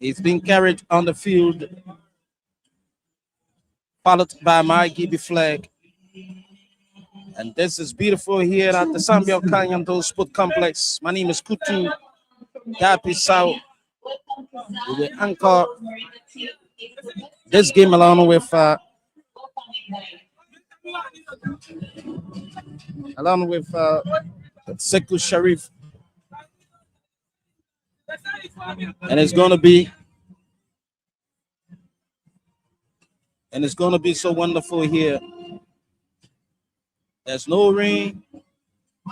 It's being carried on the field, followed by Margibi flag. And this is beautiful here at the Sambia Kanyando Sport Complex. My name is Kutu Yapi Sao. We will anchor this game along with Sekou Sharif. And it's gonna be so wonderful here. There's no rain,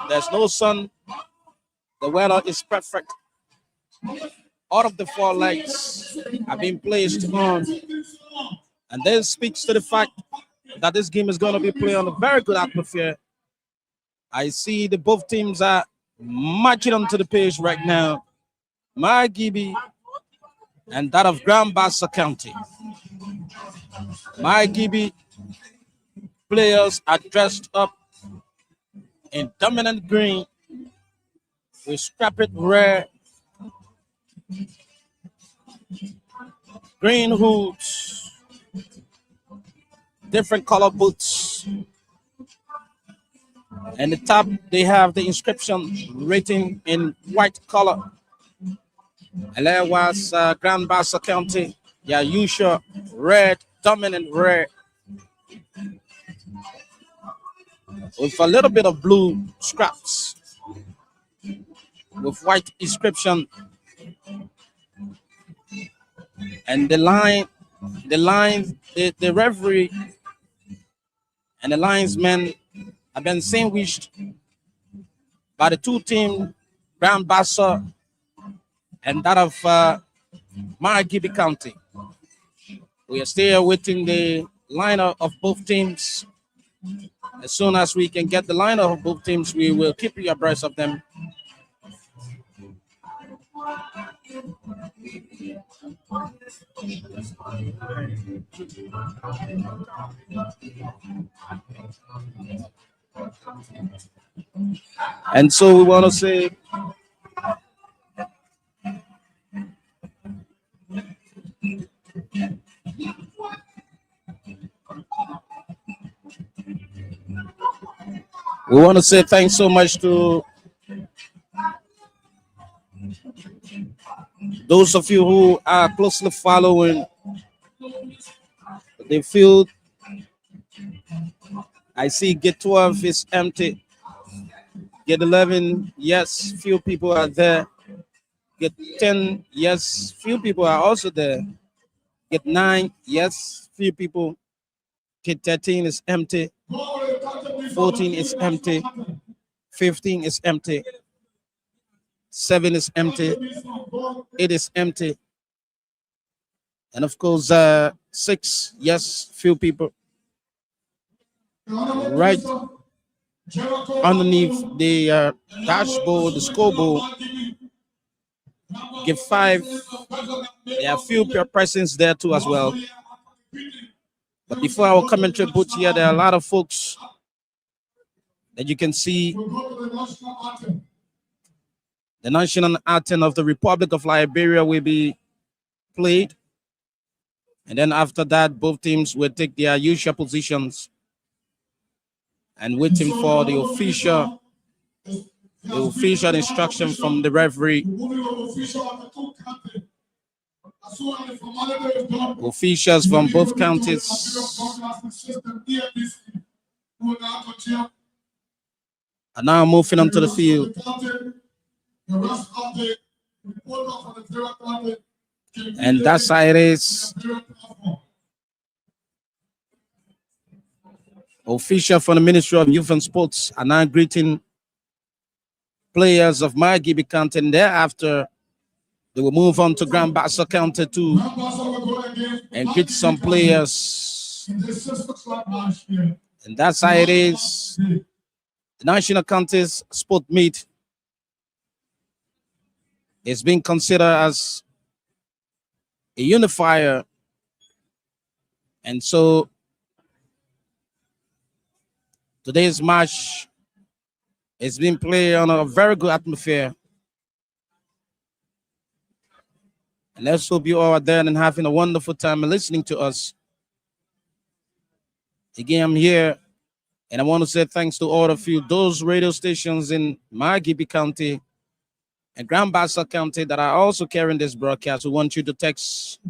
there's no sun. The weather is perfect. All of the four lights have been placed on. And this speaks to the fact that this game is going to be played on a very good atmosphere. I see the both teams are marching onto the page right now. Margibi and that of Grand Bassa County. Margibi players are dressed up in dominant green with scraped red, green hoods, different color boots, and the top they have the inscription written in white color. And there was Grand Bassa County, yeah, usual red, dominant red, with a little bit of blue scraps, with white inscription, and the referee and the linesmen have been sandwiched by the two teams, Grand Bassa and that of Margibi County. We are still waiting the lineup of both teams. As soon as we can get the lineup of both teams, we will keep you abreast of them. And so we want to say thanks so much to those of you who are closely following the field. I see gate 12 is empty. Gate 11, yes, few people are there. Gate 10, yes, few people are also there. Gate 9, yes, few people. Gate 13 is empty. 14 is empty. 15 is empty. 7 is empty. 8 is empty. And of course, 6, yes, few people. Right underneath the dashboard, the scoreboard, Gate 5, there are few persons there too as well. But before our commentary booth here, there are a lot of folks that you can see. The national anthem of the Republic of Liberia will be played. And then after that, both teams will take their usual positions and waiting for the official instruction from the referee. Officials from both counties are now moving onto the field. And that's how it is. Official from the Ministry of Youth and Sports are now greeting players of Margibi County, and thereafter they will move on to Grand Bassa County too and greet some players. And that's how it is. The National Counties Sport Meet is being considered as a unifier, and so today's match is being played on a very good atmosphere. And let's hope you all are there and having a wonderful time listening to us. Again, I'm here, and I want to say thanks to all of you, those radio stations in Margibi County and Grand Bassa County that are also carrying this broadcast. We want you to text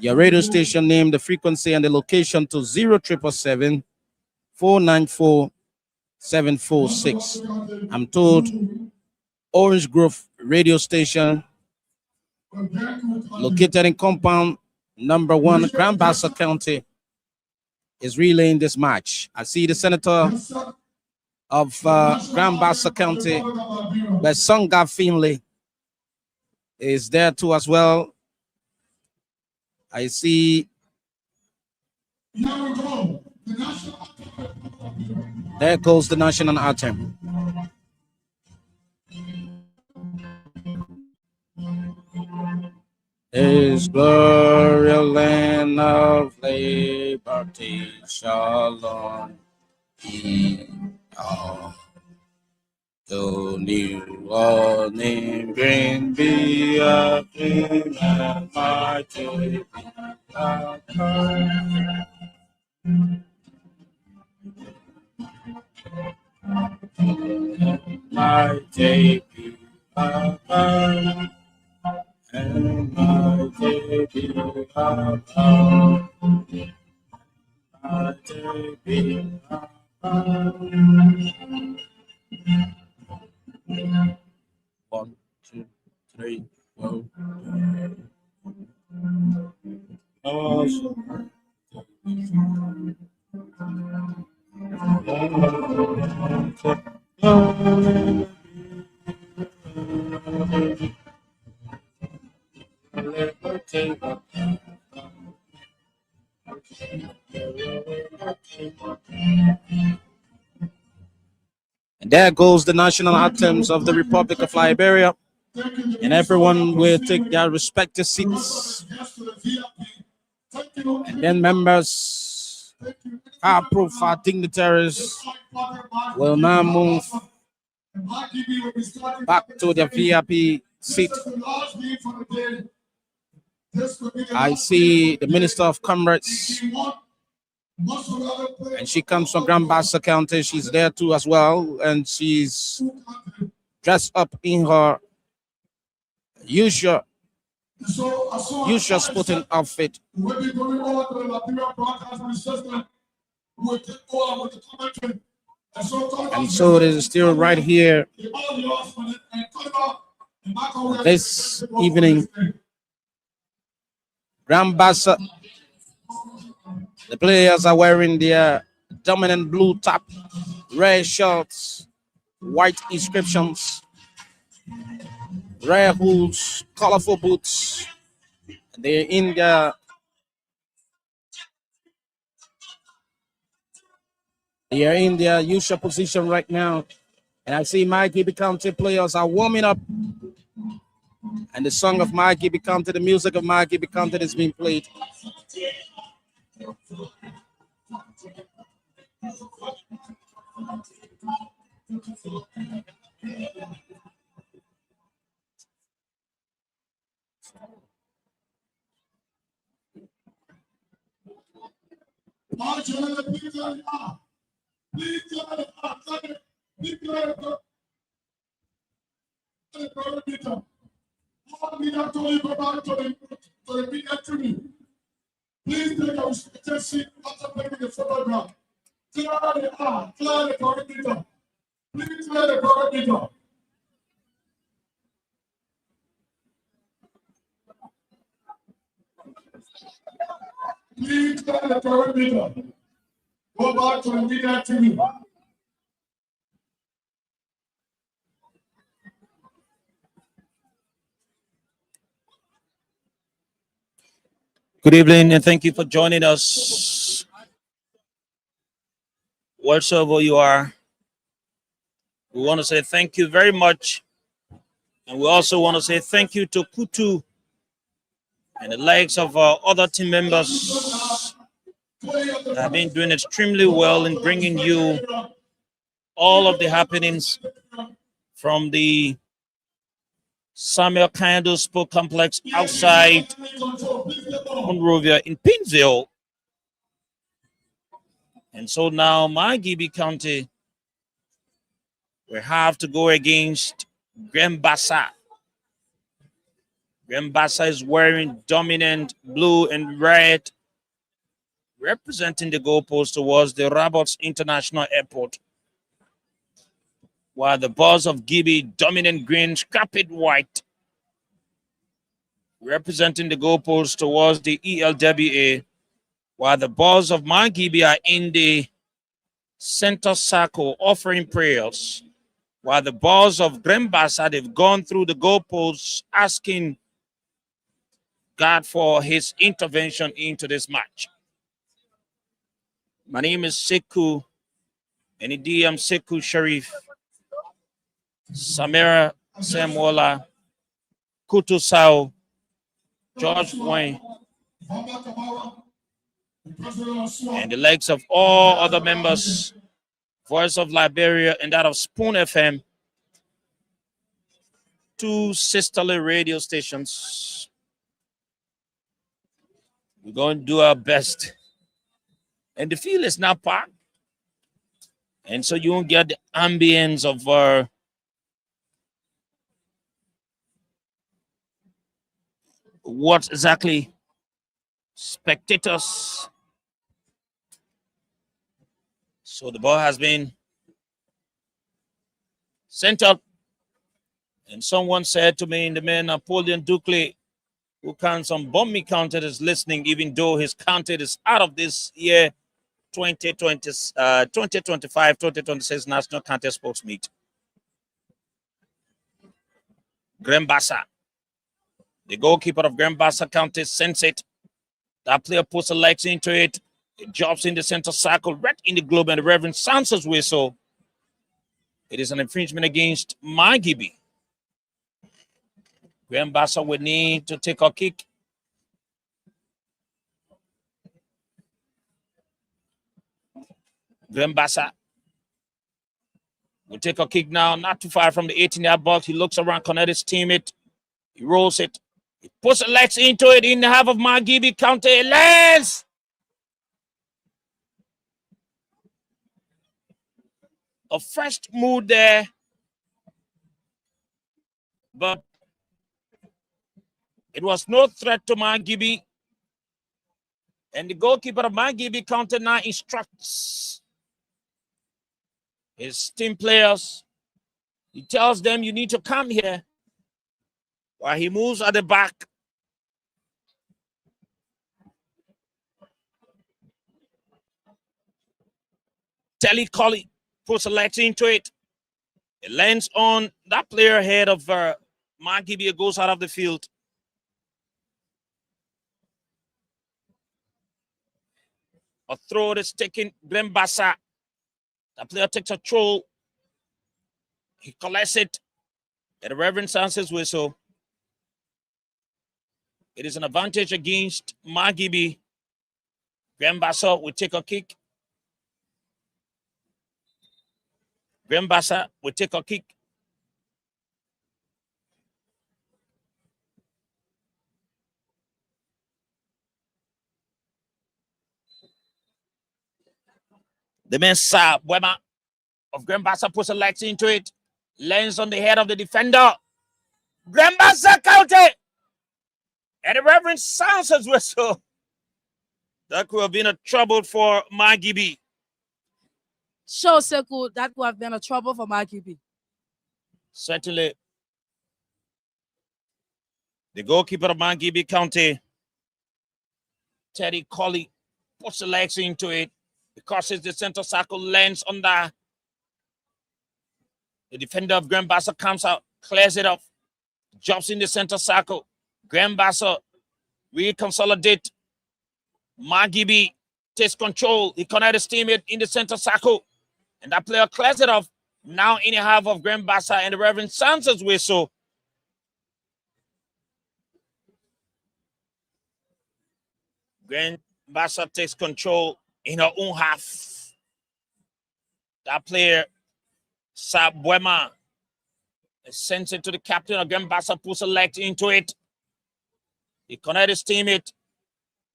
your radio station name, the frequency, and the location to 0777 494 746. I'm told Orange Grove radio station located in compound number 1, Grand Bassa County, is relaying this match. I see the senator of Grand Bassa County, Besonga Finley, is there too as well. I see there goes the national anthem. His glorious land of liberty shall on be all. To New Orleans bring be a dream and mighty mighty be a and mighty be a mighty be a 1, 2, 3, 4. Awesome. And there goes the national anthems of the Republic of Liberia. And everyone will take their respective seats. And then members, our profile dignitaries will now move back to their VIP seat. I see the Minister of Commerce, and she comes from Grand Bassa County. She's there too as well, and she's dressed up in her usual sporting outfit. And so it is still right here this evening. Grand Bassa, the players are wearing their dominant blue top, red shirts, white inscriptions, red hoods, colorful boots. They're in their usual position right now. And I see Margibi County players are warming up. And the song of Margibi County, the music of Margibi County is being played. Please take a respected seat after taking the photograph. Clear the corridor. Please clear the corridor. Please clear the corridor. Go back to the media TV. Good evening, and thank you for joining us. Wheresoever you are, we want to say thank you very much. And we also want to say thank you to Kutu and the likes of our other team members that have been doing extremely well in bringing you all of the happenings from the Samuel Candle Sport Complex outside Monrovia in Pinsville. And so now Margibi County will have to go against Bassa. Bassa is wearing dominant blue and red, representing the goalpost towards the Roberts International Airport. While the Boss of Gibby, dominant green, scraped white, representing the goalpost towards the ELWA. While the Boss of Margibi are in the center circle offering prayers. While the Boss of Bassa, they've gone through the goalposts asking God for his intervention into this match. My name is Sekou, and indeed I'm Sekou Sharif, Samira Samuela, Kutu Sao, George Wayne, and the legs of all other members, Voice of Liberia and that of Spoon FM, two sisterly radio stations. We're going to do our best. And the field is not packed. And so you won't get the ambience of what exactly spectators. So the ball has been sent up. And someone said to me, in the man Napoleon Duclé, who counts on Bombi Counted, is listening, even though his counted is out of this year 2025-2026 National County Sports Meet. Bassa, the goalkeeper of Bassa County, sends it. That player puts the legs into it. It drops in the center circle, right in the globe, and the Reverend Sansa's whistle. It is an infringement against Margibi. Bassa would need to take a kick. Bassa will take a kick now, not too far from the 18-yard box. He looks around, connects his teammate. He rolls it. He puts the legs into it in the half of Margibi County. It lands. A first move there, but it was no threat to Margibi. And the goalkeeper of Margibi County now instructs his team players. He tells them, you need to come here. While he moves at the back. Telly Colley puts a legs into it. It lands on that player ahead of Margibi. It goes out of the field. A throw is taken. Bassa. The player takes a throw. He collects it. And the Reverend Sansa's whistle. It is an advantage against Margibi. Bassa will take a kick. Bassa will take a kick. The man Wema of Bassa puts a legs into it. Lands on the head of the defender. Bassa County. And the Reverend Sansa's whistle. That could have been a trouble for Margibi. Sure, Sekou, that could have been a trouble for Margibi. Certainly. The goalkeeper of Margibi County, Teddy Colley, puts the legs into it. Because it's the center circle, lands under. The defender of Bassa comes out, clears it off, jumps in the center circle. Bassa reconsolidate. Margibi takes control. He connects his teammate in the center circle. And that player clears it off. Now in the half of Bassa and the Reverend Sansa's whistle. Bassa takes control in her own half. That player, Sabwema, Sends it to the captain again. Bassa puts a leg into it. He connects his teammate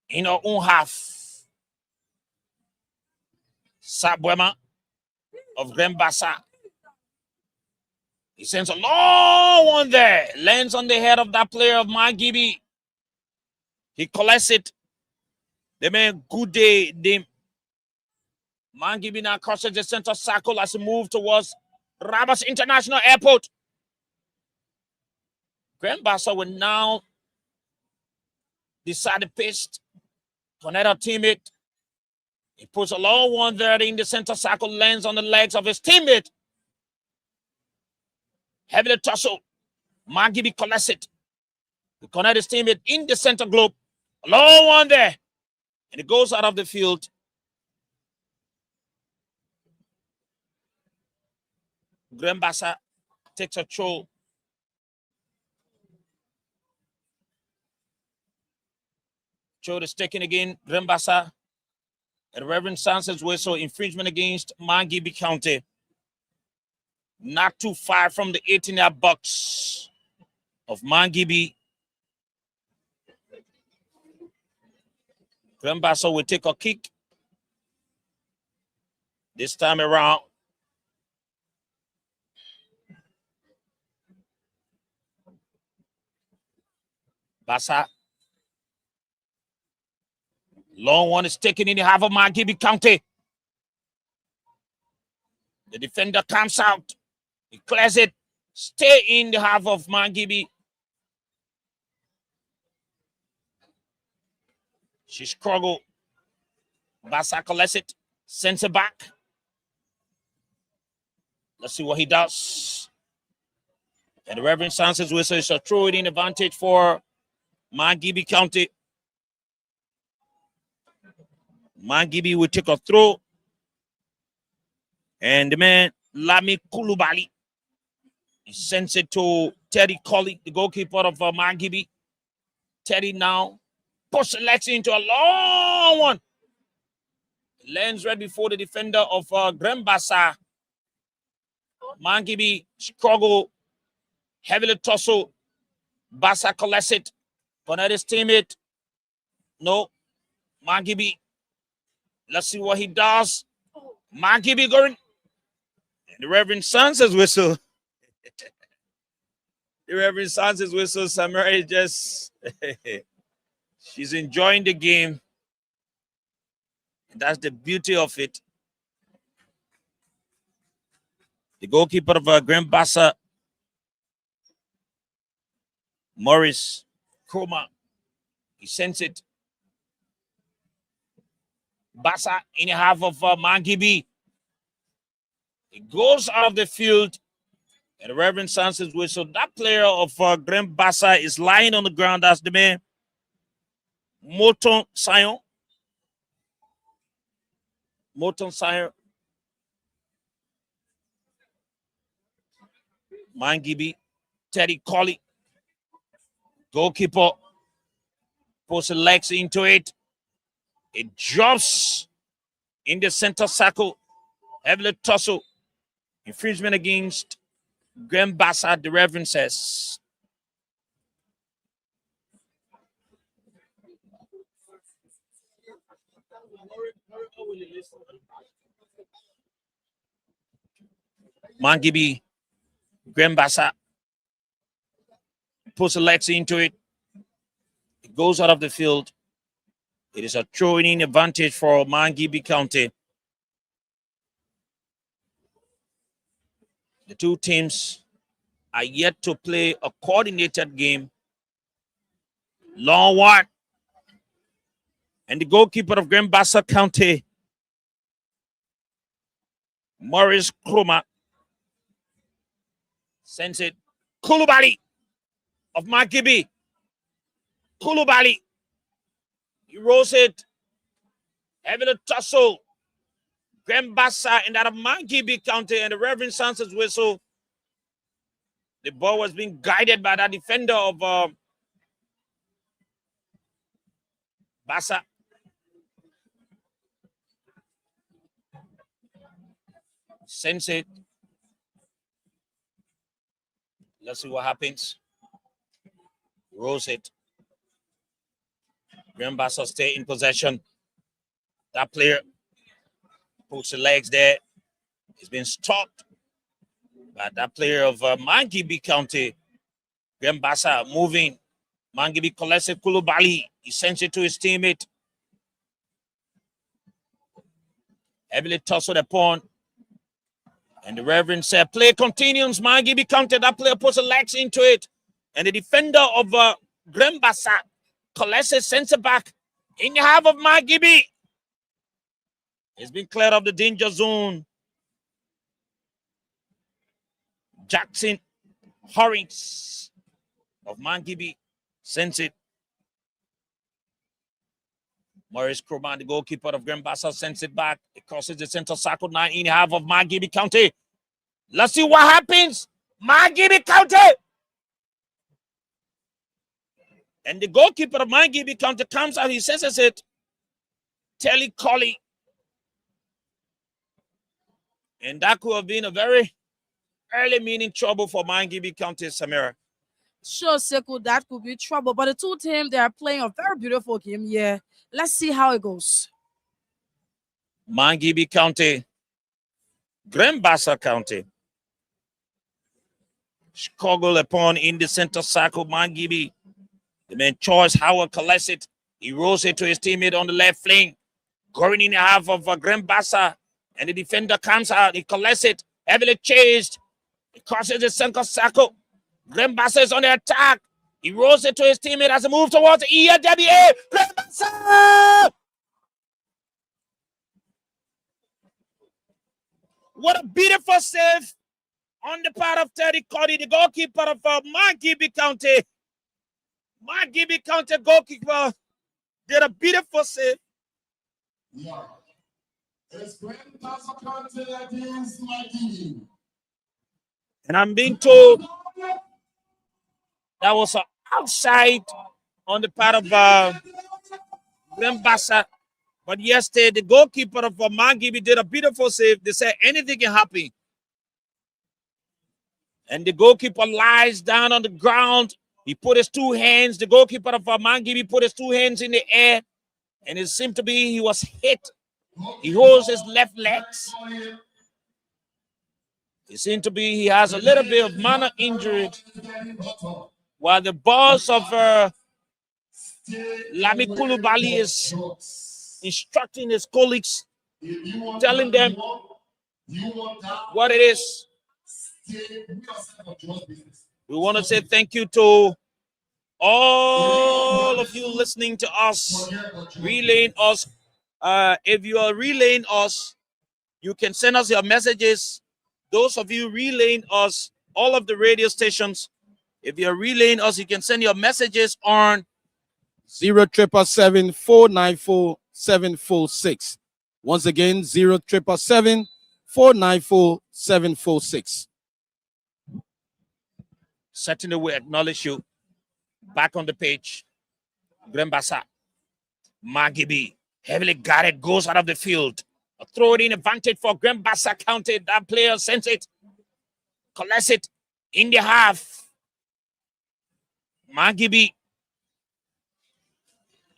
in our own half. Sabwema of Bassa. He sends a long one there. Lands on the head of that player of Margibi. He collects it. The man, good day. Margibi now crosses the center circle as he moves towards Rabat International Airport. Bassa will now decide the pace. Connect a teammate. He puts a long one there in the center circle, lands on the legs of his teammate. Heavily tussle. Margibi collects it. He connects his teammate in the center globe. A long one there. And it goes out of the field. Bassa takes a throw. Throw is taken again. Bassa. And Reverend Sanchez whistle, infringement against Margibi County. Not too far from the 18-yard box of Margibi. Bassa will take a kick. This time around. Bassa. Long one is taken in the half of Margibi County. The defender comes out. He clears it. Stay in the half of Margibi. She struggled. Bassa collects it. Sends it back. Let's see what he does. And the Reverend Sanchez whistle is a throw it in advantage for Margibi County. Margibi will take a throw. And the man, Lami Kulubali, he sends it to Teddy Colley, the goalkeeper of Margibi. Teddy now push the legs into a long one. Lands right before the defender of Bassa. Margibi struggle, heavily tussle. Bassa collects it. Connect his teammate. No. Margibi. Let's see what he does. Margibi going. And the Reverend Sanchez whistle. The Reverend Sanchez whistle. Samara just she's enjoying the game. That's the beauty of it. The goalkeeper of Bassa, Morris Kroma, he sends it. Bassa in the half of Margibi. It goes out of the field. And the Reverend Sanchez whistle. That player of Bassa is lying on the ground. That's the man. Moton Sion. Moton Sion. Margibi. Teddy Colley. Goalkeeper. Puts the legs into it. It drops in the center circle. Heavily tussle. Infringement against Bassa, the Reverend says. Margibi, Bassa puts the legs into it. It goes out of the field. It is a throwing advantage for Margibi County. The two teams are yet to play a coordinated game. Long one. And the goalkeeper of Bassa County, Morris Kroma, sends it. Kulubali of Margibi. Kulubali. He rolls it. Having a tussle. Bassa and that of Margibi County, and the Reverend Sanchez whistle. The ball was being guided by that defender of Bassa. Sends it. Let's see what happens. Rolls it. Bassa stay in possession. That player puts the legs there. He's been stopped by that player of Margibi County. Bassa moving. Margibi collects it. Kulubali. He sends it to his teammate. Heavily tossed with a pawn. And the Reverend said, play continues. Margibi County. That player puts the legs into it. And the defender of Bassa collects it, sends it back in the half of Margibi. It's been cleared of the danger zone. Jackson Horrings of Margibi sends it. Maurice Kroman, the goalkeeper of Bassa, sends it back. It crosses the center circle, 9 in the half of Margibi County. Let's see what happens. Margibi County. And the goalkeeper of Margibi County comes out. He senses it. Telly Colley. And that could have been a very early meaning trouble for Margibi County, Samira. Sure, Sekou, that could be trouble. But the two teams, they are playing a very beautiful game. Yeah. Let's see how it goes. Margibi County. Bassa County. Struggle upon in the center circle. Margibi. The man choice, Howard collects it. He rolls it to his teammate on the left flank. Going in the half of Bassa. And the defender comes out. He collects it. Heavily chased. He crosses the center circle. Bassa is on the attack. He rolls it to his teammate as he moves towards the EAWA. Bassa! What a beautiful save on the part of Terry Cody, the goalkeeper of Margibi County. Margibi County goalkeeper did a beautiful save. Yeah. It's Bassa County against Margibi. And I'm being told that was an outside on the part of Bassa. But yesterday, the goalkeeper of Margibi did a beautiful save. They said anything can happen. And the goalkeeper lies down on the ground. He put his two hands. The goalkeeper of Margibi put his two hands in the air. And it seemed to be he was hit. He holds his left legs. It seemed to be he has a little bit of minor injury. While the boss of Lami Kulubali is instructing his colleagues, telling them what it is. We want to say thank you to all of you listening to us, relaying us. If you are relaying us, you can send us your messages. Those of you relaying us, all of the radio stations, if you're relaying us, you can send your messages on 0777 494 746. Once again, 0777 494 746. Certainly, we acknowledge you. Back on the page, Bassa, Margibi, heavily guarded, goes out of the field. A throw-in advantage for Bassa County. That player sends it, collects it in the half. Margibi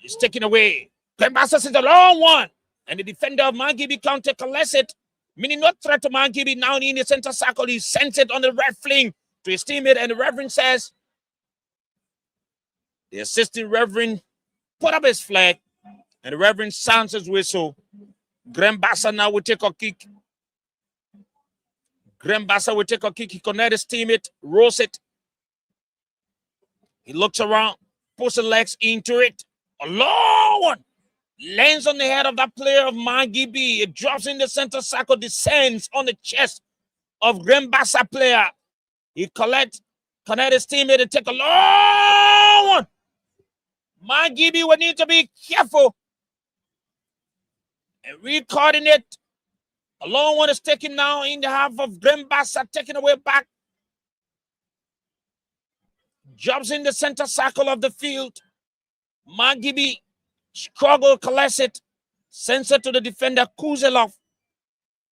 is taken away. Bassa sends a long one. And the defender of Margibi County collects it. Meaning not threat to Margibi. Now in the center circle, he sends it on the right flank to his teammate. And the Reverend says, the assistant Reverend put up his flag. And the Reverend sounds his whistle. Bassa now will take a kick. Bassa will take a kick. He connects his teammate, rolls it. He looks around, puts the legs into it. A long one lands on the head of that player of Margibi. It drops in the center circle, descends on the chest of Bassa player. He connects his teammate and take a long one. Margibi will need to be careful and re-coordinate. A long one is taken now in the half of Bassa, taken away back. Jumps in the center circle of the field. Margibi struggle, collects it, sends it to the defender Kuzelov.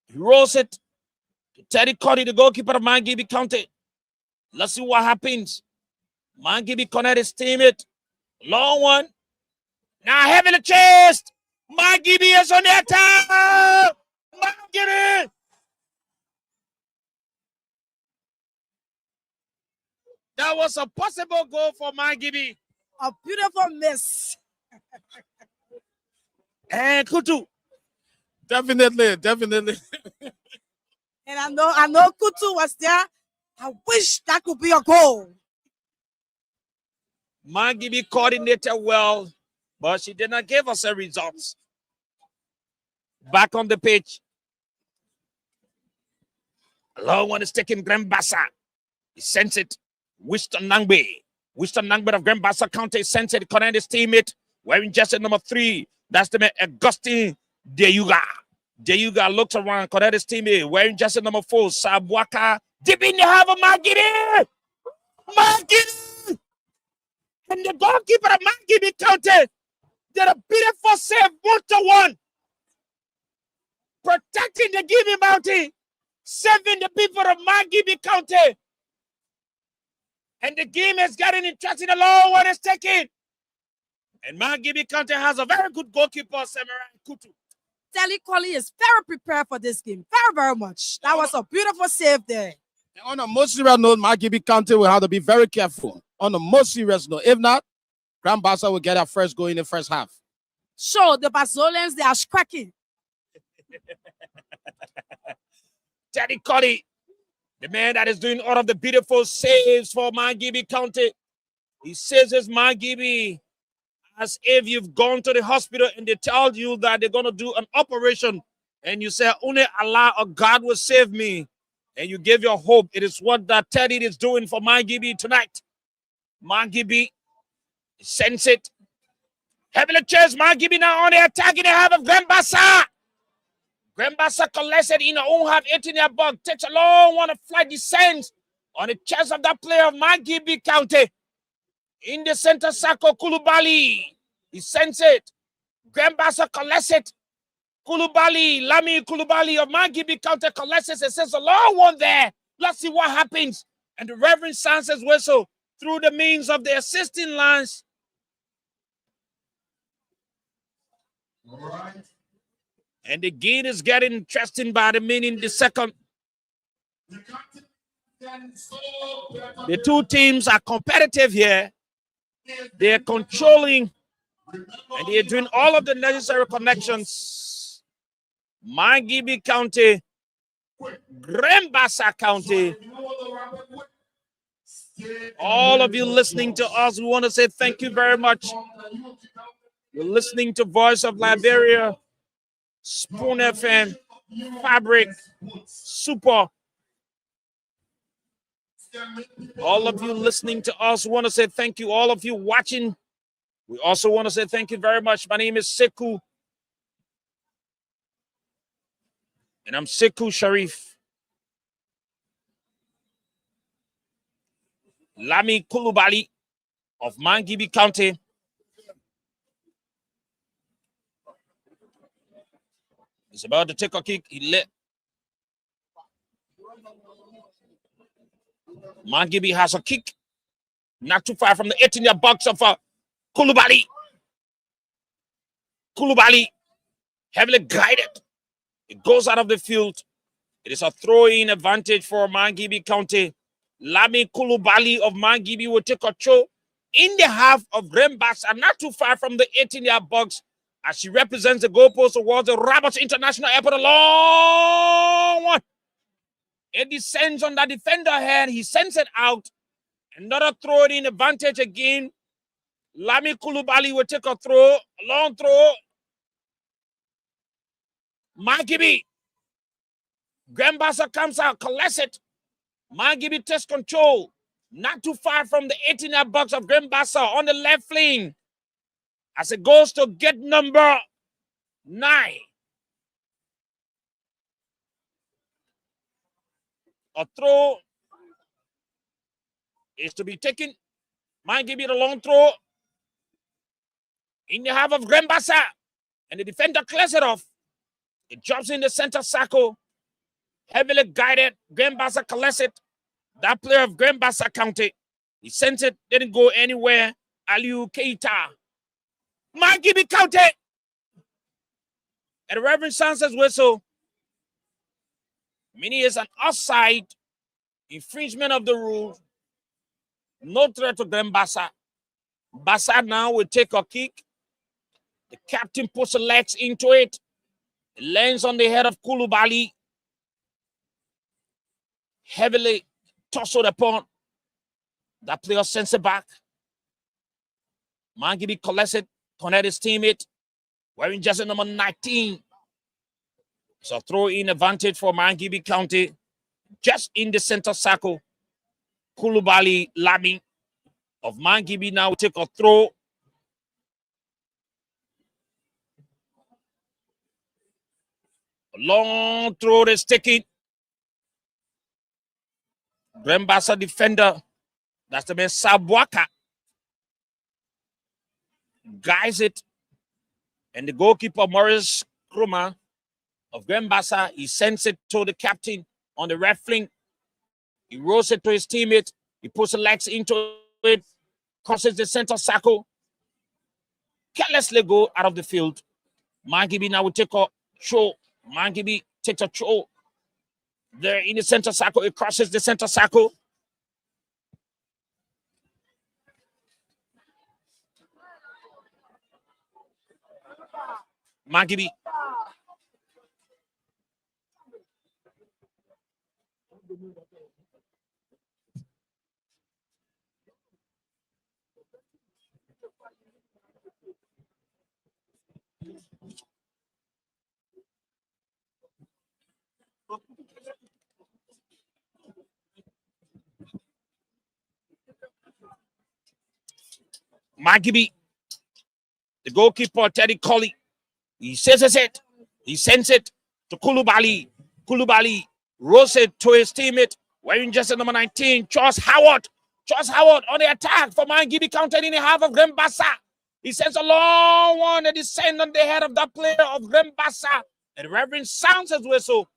He rolls it to Teddy Cody, the goalkeeper of Margibi County. Let's see what happens. Margibi connect his teammate. Long one. Now heavily chased. Margibi is on the attack. Margibi. That was a possible goal for Margibi. A beautiful miss. And Kutu. Definitely. And I know Kutu was there. I wish that could be a goal. Margibi coordinated well, but she did not give us a result. Back on the pitch. A long one is taking Bassa. He sends it. Winston Nangbe of Bassa County sends it. Connect his teammate. Wearing jersey number 3. That's the man, Augustine Deyuga looks around. Connect his teammate. Wearing jersey number 4. Sabwaka. Deep in the half of Margibi. Margibi. And the goalkeeper of Margibi County did a beautiful save 1-1. Protecting the Gibi Mountain. Saving the people of Margibi County. And the game is getting interesting. The long one is taken. And Margibi County has a very good goalkeeper, Samurai Kutu. Telly Colley is very prepared for this game. Very, very much. That was a beautiful save there. On a more serious note, Margibi County will have to be very careful. On a more serious note, if not, Grand Bassa will get our first goal in the first half. Sure, the Basolians, they are cracking. Teddy Colley, the man that is doing all of the beautiful saves for Margibi County. He says his Margibi as if you've gone to the hospital and they tell you that they're going to do an operation and you say, only Allah or God will save me. And you give your hope. It is what that Teddy is doing for Margibi tonight. Margibi sends it. Heavily chased. Margibi now on the attack in the half of Grand Bassa. Grand Bassa collects it in the own half, 18-yard box. Takes a long one, a flight descends on the chest of that player of Margibi County. In the center circle, Kulubali. He sends it. Grand Bassa collects it. Lami Kulubali of Margibi County collects it and sends a long one there. Let's see what happens. And the Reverend sounds his whistle through the means of the assisting lines. All right. And the game is getting interesting by the minute, the second. The two teams are competitive here. They're controlling and they're doing all of the necessary connections. Margibi County, Grand Bassa County. All of you listening to us, we want to say thank you very much. You're listening to Voice of Liberia, Spoon FM, Fabric, Super. All of you listening to us, we want to say thank you. All of you watching, we also want to say thank you very much. My name is Sekou. And I'm Sekou Sharif. Lami Kulubali of Margibi County. He's about to take a kick. He let Margibi has a kick. Not too far from the 18-yard box of Kulubali. Kulubali heavily guided. It goes out of the field. It is a throw-in advantage for Margibi County. Lami Kulubali of Margibi will take a throw in the half of Grand Bassa, not too far from the 18-yard box, as she represents the goalpost towards the Roberts International Airport. A long one. It descends on the defender head. He sends it out. Another throw-in advantage again. Lami Kulubali will take a throw, a long throw. Margibi. Grand Bassa comes out, collects it. Margibi takes control. Not too far from the 18-yard box of Grand Bassa on the left flank. As it goes to get number 9. A throw is to be taken. Margibi the long throw. In the half of Grand Bassa. And the defender clears it off. It drops in the center circle. Heavily guided. Grand Bassa collects it. That player of Grand Bassa County, he sent it, didn't go anywhere. Aliu Keita. Margibi County. And the Reverend Sanchez whistle. Meaning it's an offside, infringement of the rule. No threat to Grand Bassa. Bassa now will take a kick. The captain puts the legs into it. It lands on the head of Kulubali. Heavily tousled upon. That player sends it back. Margibi collects it, connect his teammate, wearing jersey number 19. So throw in advantage for Margibi County. Just in the center circle. Kulubali Lami of Margibi now will take a throw. A long throw is taken. Grand Bassa defender. That's the man Sabwaka. Guides it. And the goalkeeper, Morris Kruma of Grand Bassa, he sends it to the captain on the left flank. He rolls it to his teammate. He puts the legs into it. Crosses the center circle. Carelessly go out of the field. Margibi now will take a throw. Margibi takes a throw. There in the center circle. It crosses the center circle. Margibi. Margibi. The goalkeeper, Teddy Colley. He says it. He sends it to Kulubali. Kulubali rolls it to his teammate, wearing jersey number 19, Charles Howard. Charles Howard on the attack for Margibi County in the half of Grand Bassa. He sends a long one and descends on the head of that player of Grand Bassa. And the Reverend sounds his whistle.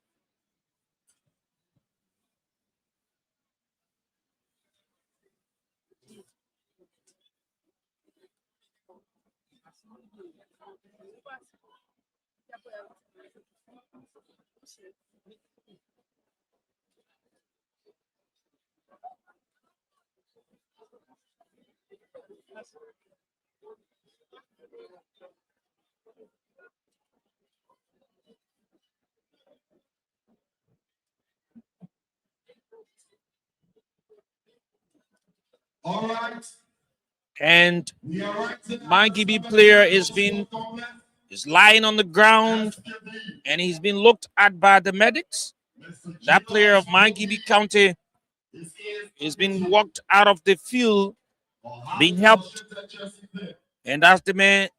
All right. And We are right. Margibi player is lying on the ground and he's been looked at by the medics. That player of Margibi County has been walked out of the field, being helped. And that's the man.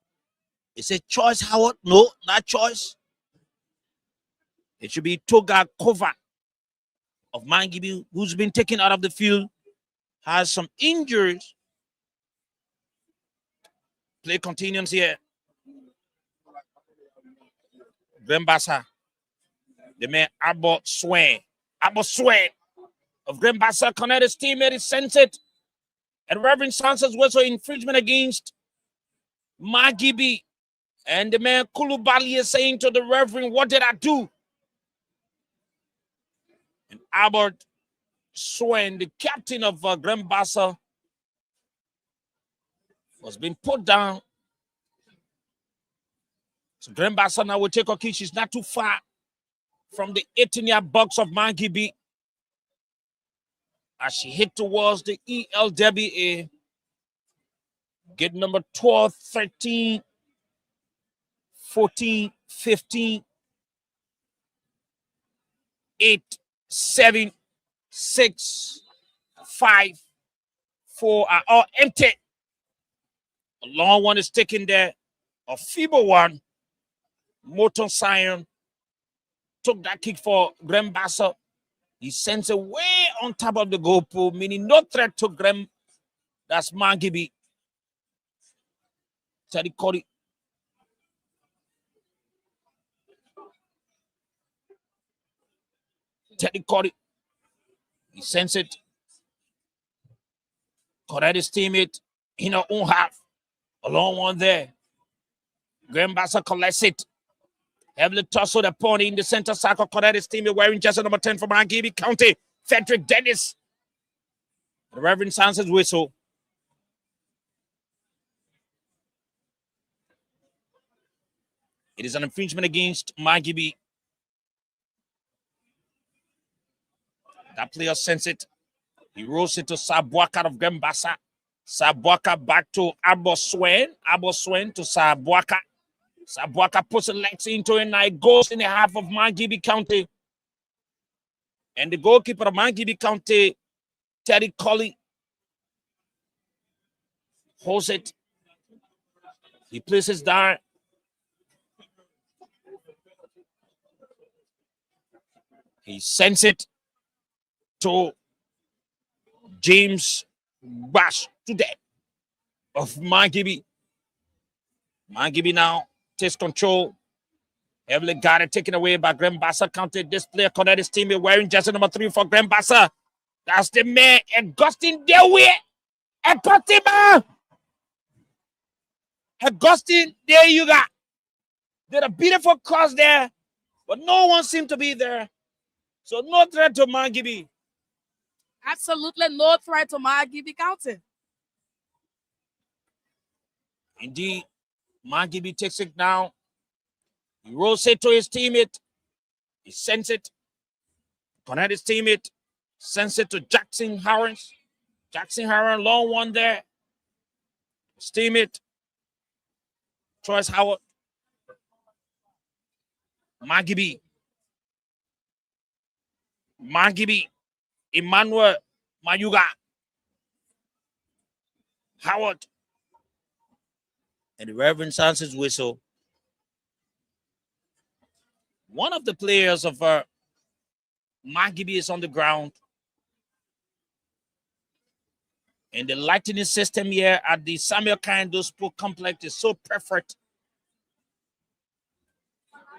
Is it Choice Howard? No, not Choice. It should be Toga Kova of Margibi, who's been taken out of the field, has some injuries. Play continues here. Grand Bassa. The man Abo Swain. Abo Swain of Grand Bassa connected his teammate. He sends it. And Reverend Sanchez was an infringement against Margibi. And the man Kulubali is saying to the Reverend, what did I do? And Albert Swain, the captain of Grand Bassa, was being put down. So Grand Bassa now will take a kick. She's not too far from the 18-yard box of Margibi as she hit towards the ELWA. Get number 12, 13, 14, 15, 8, 7, 6, 5, 4 are all empty. A long one is taken there. A feeble one. Moton Sion took that kick for Grand Bassa. He sends it way on top of the goal post, meaning no threat to Grand. That's Margibi. Teddy Cody. Teddy Cody. He sends it Correct his teammate in her own half. A long one there. Bassa collects it. Heavily tussle the pony in the center circle. Correct his teammate wearing jersey number 10 from Margibi County. Frederick Dennis. The Reverend sounds his whistle. It is an infringement against Margibi. That player sends it. He rolls it to Sabuaka of Bassa. Sabuaka back to Aboswen. Aboswen to Sabuaka. Sabuaka puts the legs into it, and it goes in the half of Margibi County. And the goalkeeper of Margibi County, Teddy Colley, holds it. He places down. He sends it to James Bash today of Margibi. Margibi now takes control. Heavily guarded, taken away by Bassa County. This player connected his team wearing jersey number 3 for Bassa. That's the man, Augustine Dewey. Augustine, there you go. Did a beautiful cross there, but no one seemed to be there. So no threat to Margibi. Absolutely no threat to Margibi County. Indeed, Margibi takes it down. He rolls it to his teammate. He sends it. Connect his teammate. Sends it to Jackson Harris. Jackson Harris, long one there. His teammate. Troyce Howard. Margibi. Emmanuel Mayuga. Howard. And the Reverend sounds his whistle. One of the players of Margibi is on the ground. And the lighting system here at the Samuel Kando Sport Complex is so perfect.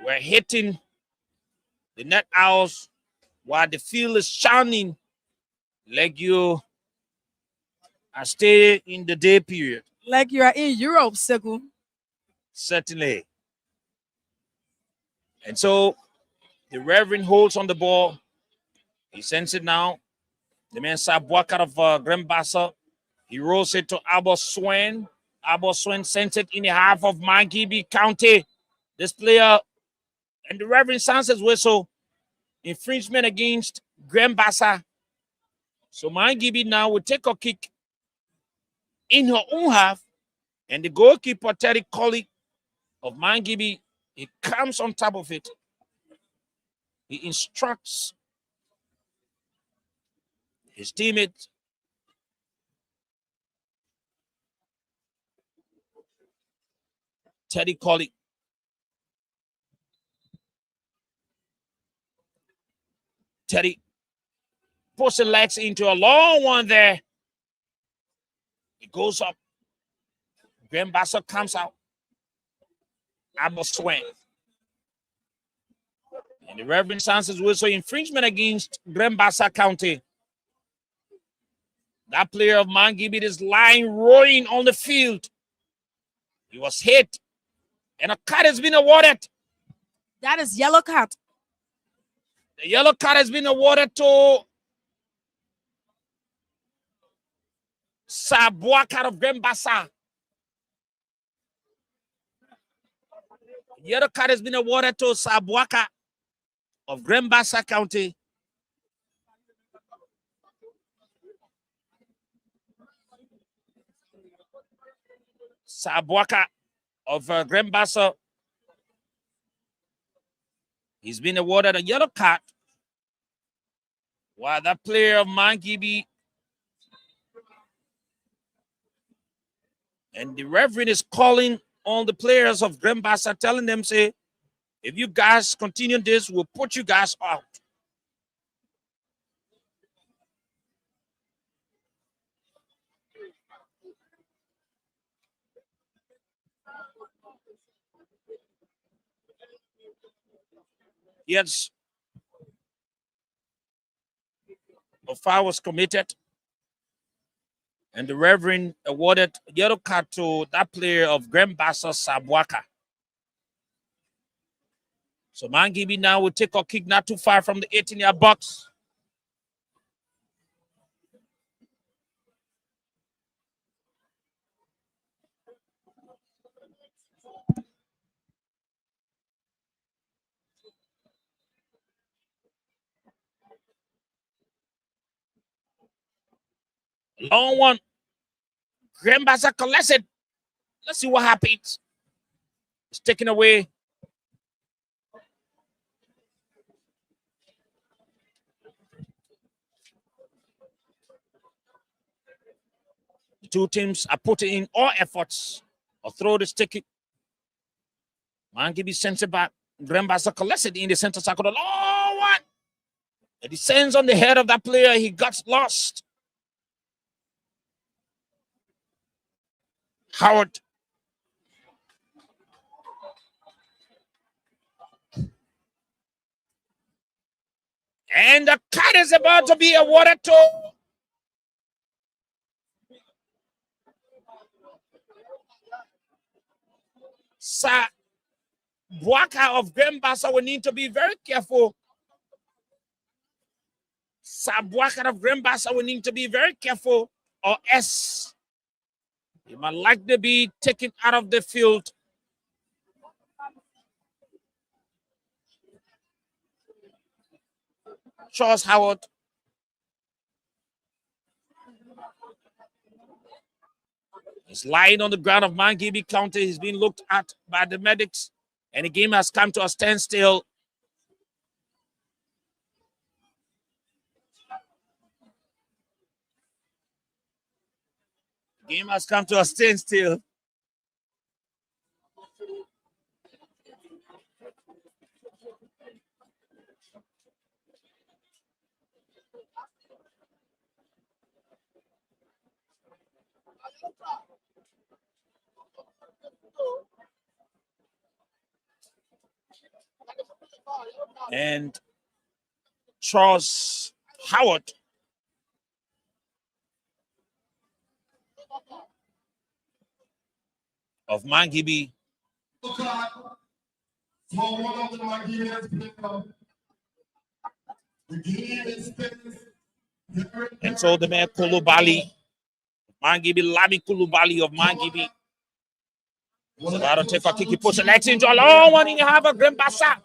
We're hitting the net owls while the field is shining like you are staying in the day period. Like you are in Europe, Seku. Certainly. And so the Reverend holds on the ball. He sends it now. The man Sabuaka of Bassa. He rolls it to Aboswen. Aboswen sends it in the half of Margibi County. This player and the Reverend sounds his whistle. Infringement against Bassa. So Margibi now will take a kick in her own half. And the goalkeeper, Terry Colley of Margibi, he comes on top of it. He instructs his teammate Teddy Colley. Teddy puts the legs into a long one there. It goes up. Bassa comes out. Aboswen. And the Reverend sounds his whistle. Infringement against Bassa County. That player of Margibi is lying, rolling on the field. He was hit. And a card has been awarded. That is yellow card. The yellow card has been awarded to Sabuaka of Bassa. The yellow card has been awarded to Sabuaka of Bassa County. Sabuaka of Bassa. He's been awarded a yellow card. While that player of Margibi and the Reverend is calling on the players of Bassa, telling them, say, if you guys continue this, we'll put you guys out. Yes, a foul was committed. And the Reverend awarded yellow card to that player of Bassa Sabwaka. So Margibi now will take a kick not too far from the 18-yard box. Long one. Bassa collects it. Let's see what happens. It's taken away. The two teams are putting in all efforts. Or throw this ticket. Margibi sends it back. Bassa collects it in the center circle. The long one. It descends on the head of that player. He got lost. Howard. And the card is about to be awarded to Sabwaka of Bassa. We need to be very careful. Sabwaka of Bassa, we need to be very careful, or else he might likely be taken out of the field. Charles Howard. He's lying on the ground of Margibi County. He's being looked at by the medics, and the game has come to a standstill. The game has come to a standstill. And Charles Howard of Margibi. And so the man Kulubali, Margibi, Lami Kulubali of Margibi. So that'll take a kick. He puts the legs into a long one in the half of Bassa.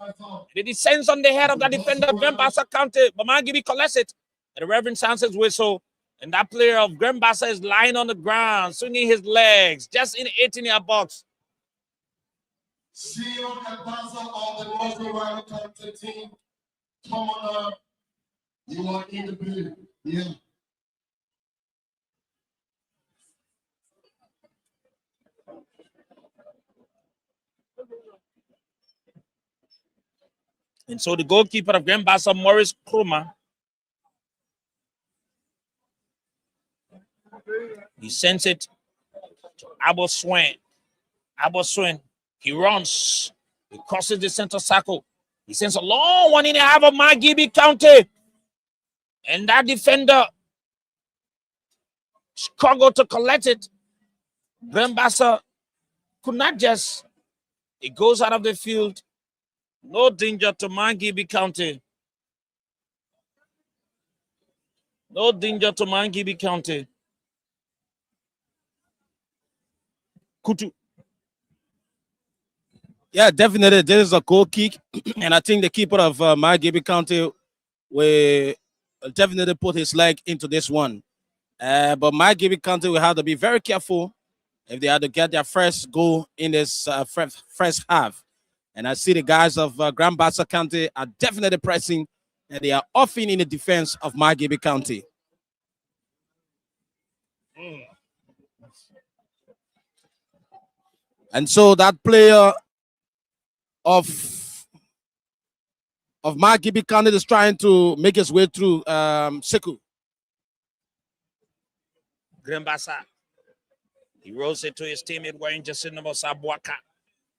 It descends on the head of the defender of Bassa County. But Margibi collects it. And the Reverend sounds his whistle. And that player of Bassa is lying on the ground, swinging his legs, just in the 18-yard box. Shield and Bassa on the Northern Royal County team. Come on up. You are in the building. Yeah. And so the goalkeeper of Bassa, Morris Kruma, he sends it to Abo Swain. Abo Swain, he runs. He crosses the center circle. He sends a long one in the half of Margibi County. And that defender struggled to collect it. Bassa could not just. It goes out of the field. No danger to Margibi County. No danger to Margibi County. Kutu. Yeah, definitely. There is a goal kick. And I think the keeper of Margibi County will definitely put his leg into this one. But Margibi County will have to be very careful if they have to get their first goal in this first half. And I see the guys of Bassa County are definitely pressing, and they are often in the defense of Margibi County. And so that player of Margibi County is trying to make his way through Seku. Bassa. He rolls it to his teammate wearing jersey number Sabwaka.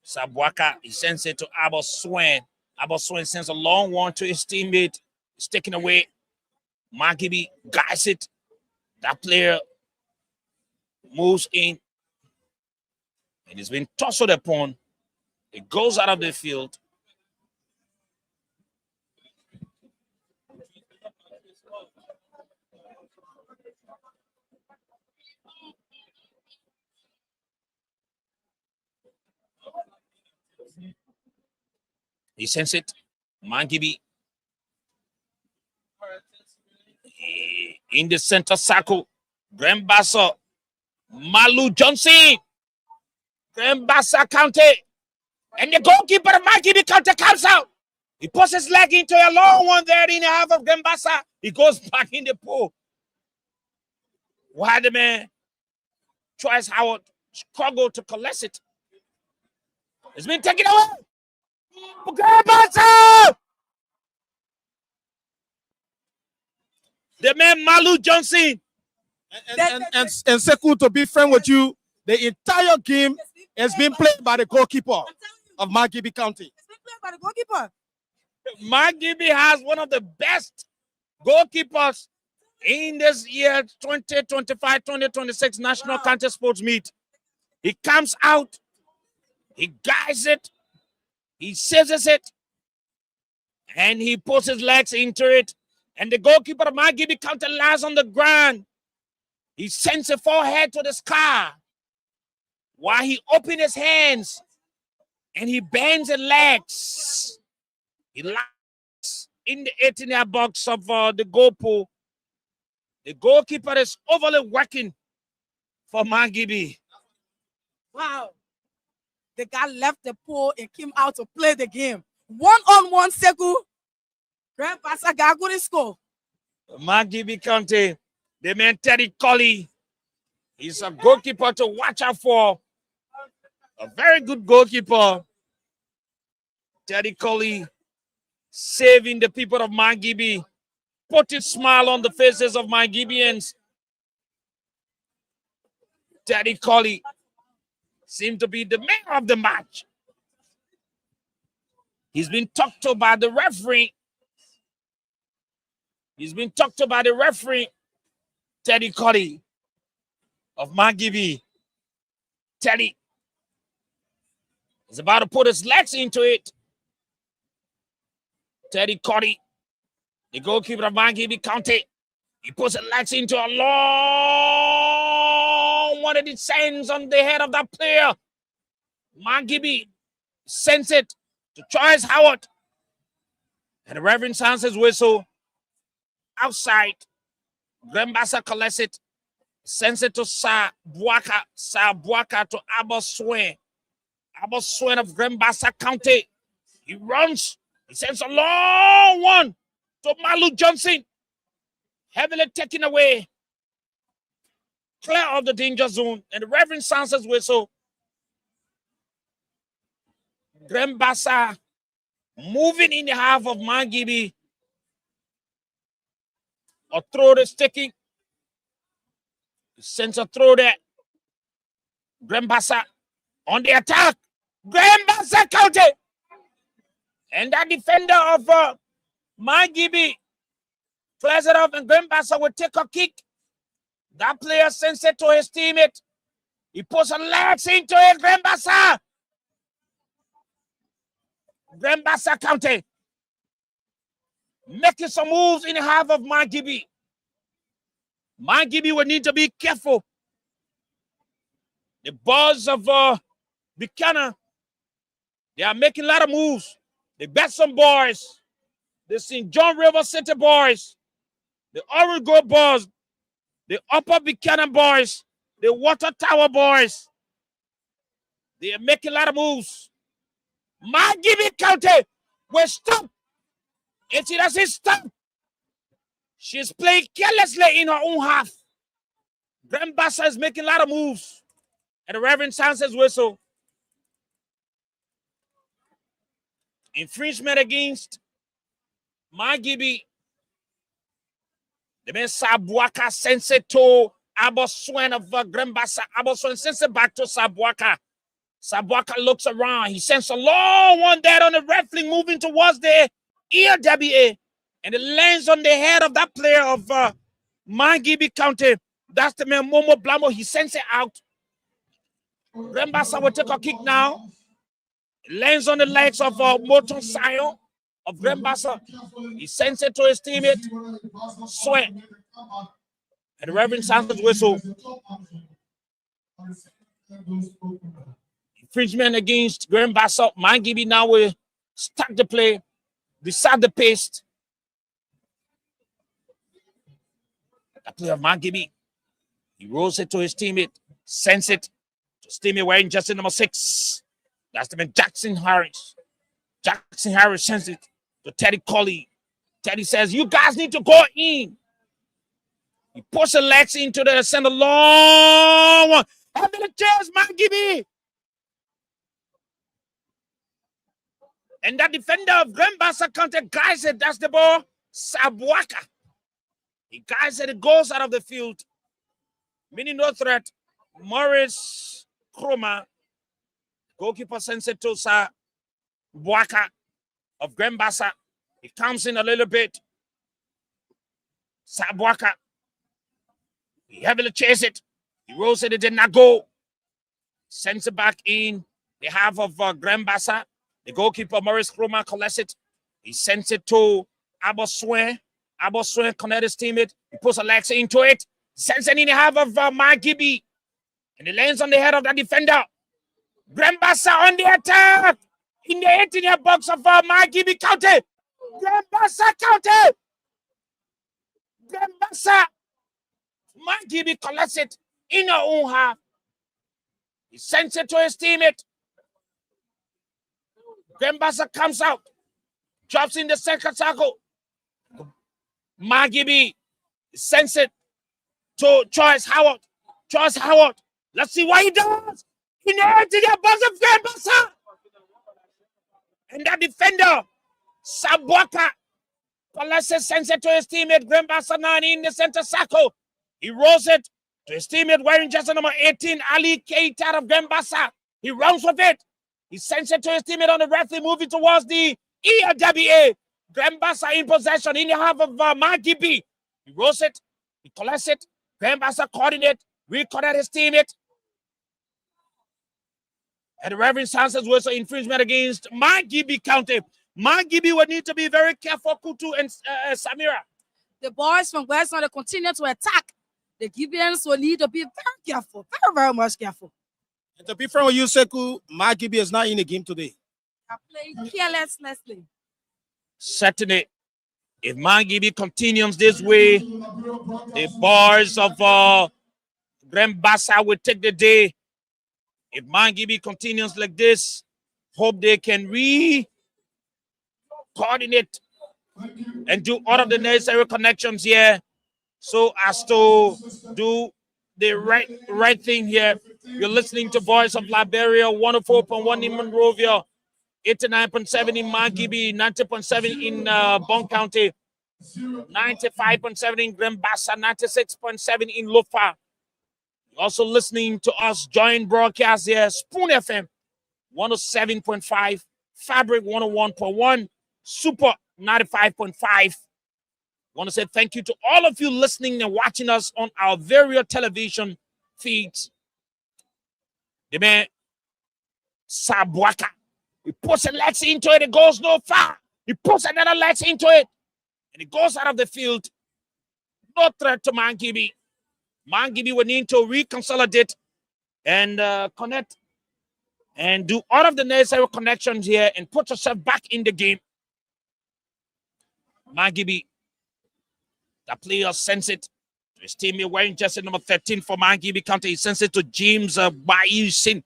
Sabwaka, he sends it to Abo Swain. Abo Swain sends a long one to his teammate. It's taken away. Margibi guides it. That player moves in. And it's been tossed upon. It goes out of the field. He sends it. Margibi in the center circle. Bassa. Malu Johnson. Bassa County. And the goalkeeper of Margibi County comes out. He puts his leg into a long one there in the half of Bassa. He goes back in the pool. Why the man tries Howard struggle to collect it. It's been taken away. Bassa! The man Malu Johnson. And Sekou, to be frank with you, the entire game has been played by the goalkeeper of Margibi County. It's been played by the goalkeeper. Margibi has one of the best goalkeepers in this year 2025-2026 National County Sports Meet. He comes out, he guides it, he seizes it, and he puts his legs into it. And the goalkeeper of Margibi County lies on the ground. He sends a forehead to the sky while he opens his hands and he bends his legs. He lies in the 18-yard box of the goal pool. The goalkeeper is overly working for Margibi. Wow. The guy left the pool and came out to play the game. One-on-one, Sekou. Bassa got good score. Margibi County, the man Teddy Colley. He's a goalkeeper to watch out for. A very good goalkeeper. Teddy Colley saving the people of Margibi, putting a smile on the faces of Margibians. Teddy Colley seemed to be the man of the match. He's been talked to by the referee. He's been talked to by the referee, Teddy Colley of Margibi. Teddy is about to put his legs into it. Teddy Colley, the goalkeeper of Margibi County, he puts his legs into a long one, and it sends on the head of that player. Margibi sends it to Charles Howard. And the referee sounds his whistle. Outside, Bassa collects it, sends it to Sir Buaka to Abba Swain of Bassa County. He runs, he sends a long one to Malu Johnson, heavily taken away, clear of the danger zone, and the referee sounds his whistle. Bassa moving in the half of Margibi. A throw is taking. Sends a throw there. Bassa on the attack. Bassa County. And that defender of Margibi clears it off, and Bassa will take a kick. That player sends it to his teammate. He puts a legs into it. Bassa County making some moves in the half of Margibi. Margibi will need to be careful. The boys of Buchanan, they are making a lot of moves. The Betson boys, the St. John River City boys, the Orange Grove boys, the Upper Buchanan boys, the Water Tower boys. They are making a lot of moves. Margibi County will stop. And she doesn't stop. She's playing carelessly in her own half. Bassa is making a lot of moves. And the referee sounds his whistle. Infringement against Margibi. The man Sabuaka sends it to Aboswen of Bassa. Aboswen sends it back to Sabuaka. Sabuaka looks around. He sends a long one there on the referee moving towards the ERWA, and it lands on the head of that player of Margibi County. That's the man Momo Blamo. He sends it out. Bassa will take a kick now. It lands on the legs of Moton Sion of Bassa. He sends it to his teammate. Sweat. And the Reverend Santos whistle. Infringement against Bassa. Margibi now will start the play. Decide the pace. The play of Margibi. He rolls it to his teammate. Sends it to his teammate wearing jersey number 6. That's the man Jackson Harris. Jackson Harris sends it to Teddy Colley. Teddy says, you guys need to go in. He puts the legs into the center long one. Have the chance, Margibi. And that defender of Bassa County guys said that's the ball. Sabuaka. He guys said it goes out of the field. Meaning no threat. Morris Kroma. Goalkeeper sends it to Sabuaka of Bassa. He comes in a little bit. Sabuaka. He heavily chase it. He rolls it. It did not go. Sends it back in behalf of Bassa. The goalkeeper, Morris Kroma, collects it. He sends it to Aboswin. Aboswin connects his teammate. He puts a legs into it. Sends it in behalf of Margibi. And it lands on the head of the defender. Bassa on the attack. In the 18-yard box of Margibi County. Bassa County. Bassa. Margibi collects it in her own half. He sends it to his teammate. Bassa comes out, drops in the second circle. Margibi sends it to Choice Howard. Choice Howard. Let's see what he does. In the box of Bassa. And that defender, Sabuaka, sends it to his teammate, Bassa 9 in the center circle. He rolls it to his teammate wearing jersey number 18, Ali Keita of Bassa. He runs with it. He sends it to his teammate on the referee, moving towards the EWA. Bassa in possession in the half of Margibi. He rolls it. He collects it. Bassa coordinate. Recorded his teammate. And the Reverend Sanchez whistle infringement against Margibi County. Margibi would need to be very careful, Kutu and Samira. The boys from West North continue to attack. The Gibeons will need to be very careful. Very, very much careful. And to be frank with you, Seku, Margibi is not in the game today. I played carelessly. Certainly, if Margibi continues this way, the boys of Bassa will take the day. If Margibi continues like this, hope they can coordinate and do all of the necessary connections here so as to do the right thing here. You're listening to Voice of Liberia, 104.1 in Monrovia, 89.7 in Margibi, 90.7 in Bon County, 95.7 in Bassa, 96.7 in Lufa. You're also listening to us joint broadcast here, Spoon FM, 107.5, Fabric 101.1, Super 95.5. Want to say thank you to all of you listening and watching us on our various television feeds. The man, Sabuaka, he puts a legs into it, it goes no far. He puts another legs into it, and it goes out of the field. No threat to Margibi. Margibi will need to reconsolidate and connect and do all of the necessary connections here and put yourself back in the game. Margibi, the player sends it to his teammate wearing jersey number 13 for Margibi County. He sends it to James Bayusin.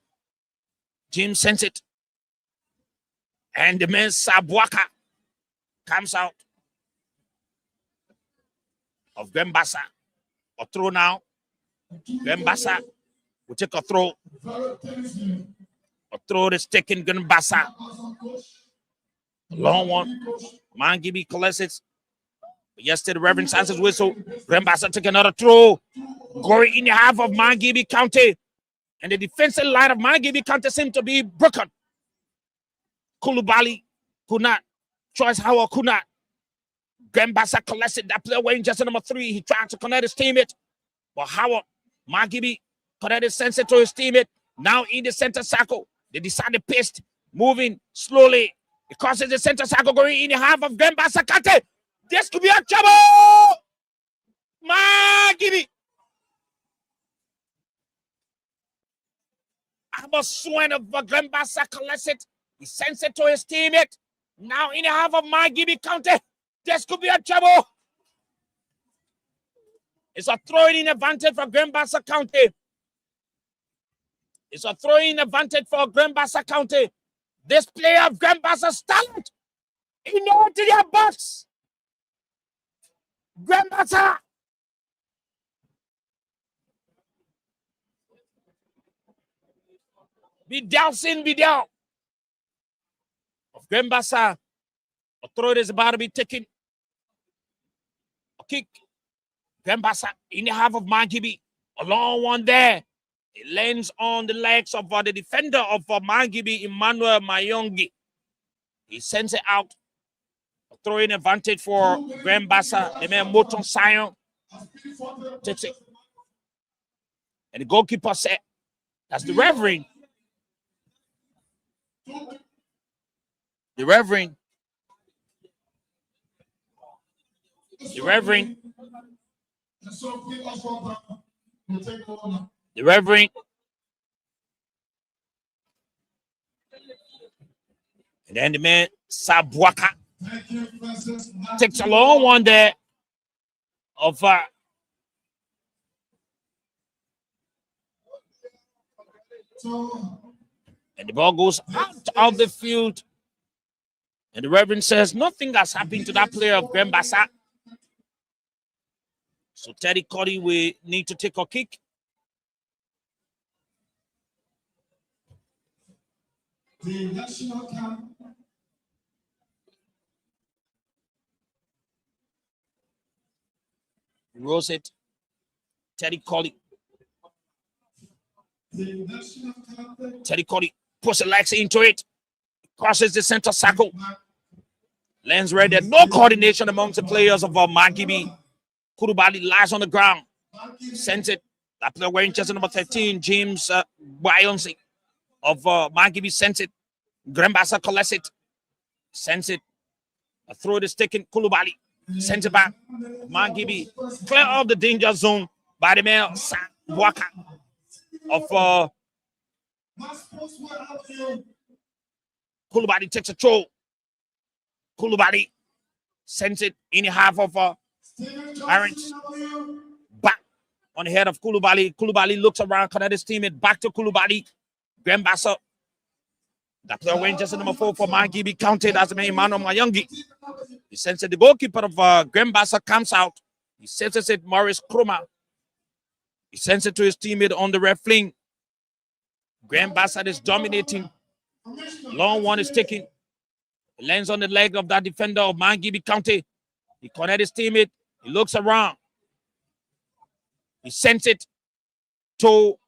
James sends it. And the man Sabuaka comes out of Bassa. A throw now. Bassa will take a throw. A throw is taken Bassa. Long one. Margibi collects it. Yesterday, Reverend Sanchez whistle. Bassa took another throw. Going in the half of Margibi County. And the defensive line of Margibi County seemed to be broken. Kulubali could not. Choice Howard could not. Bassa collects it. That player wearing jersey number 3. He tried to connect his teammate. But Howard, Margibi, connected sends it to his teammate. Now in the center circle. They decide to paste, moving slowly. It crosses the center circle, going in the half of Bassa Kante. This could be a trouble. Margibi. Almost swing of Bassa collects it. He sends it to his teammate. Now in the half of Margibi County. This could be a trouble. It's a throwing advantage for Bassa County. It's a throwing advantage for Bassa County. This player of Bassa talent. He knows to their box. Bassa. Be down. Of Bassa. A throw is about to be taken. A kick. Bassa in the half of Margibi. A long one there. It lands on the legs of the defender of Margibi, Emmanuel Mayongi. He sends it out. A throwing advantage for Bassa. The man Moton Sion takes it. And the goalkeeper said, that's the referee. The referee. The referee. The referee. And then the man Sabwaka takes a long one there of and the ball goes out of the field. And the referee says nothing has happened to that player of Bassa. So Teddy Cuddy will need to take a kick. The national camp. Rolls it. Teddy Cuddy. Teddy Cuddy puts the legs into it. Crosses the center circle. Lands right there. No coordination amongst the players of Margibi. Kurubali lies on the ground. Sends it. That player wearing jersey number 13, James Bayonsi of Margibi sends it. Bassa collects it. Sends it. A throw is taken. Kulubali sends it back. Margibi clear of the danger zone by the man Waka of Kulubali takes a throw. Kulubali sends it in the half of Arends. Back on the head of Kulubali. Kulubali looks around, connects his teammate back to Kulubali. Bassa. That player wearing just number 4 for Margibi counted as the man Emmanuel Mayongi. He sends it. The goalkeeper of Bassa comes out. He sends it Morris Kroma. He sends it to his teammate on the red fling. Bassa is dominating. Long one is taken. It lands on the leg of that defender of Margibi County. He connects his teammate. He looks around. He sends it to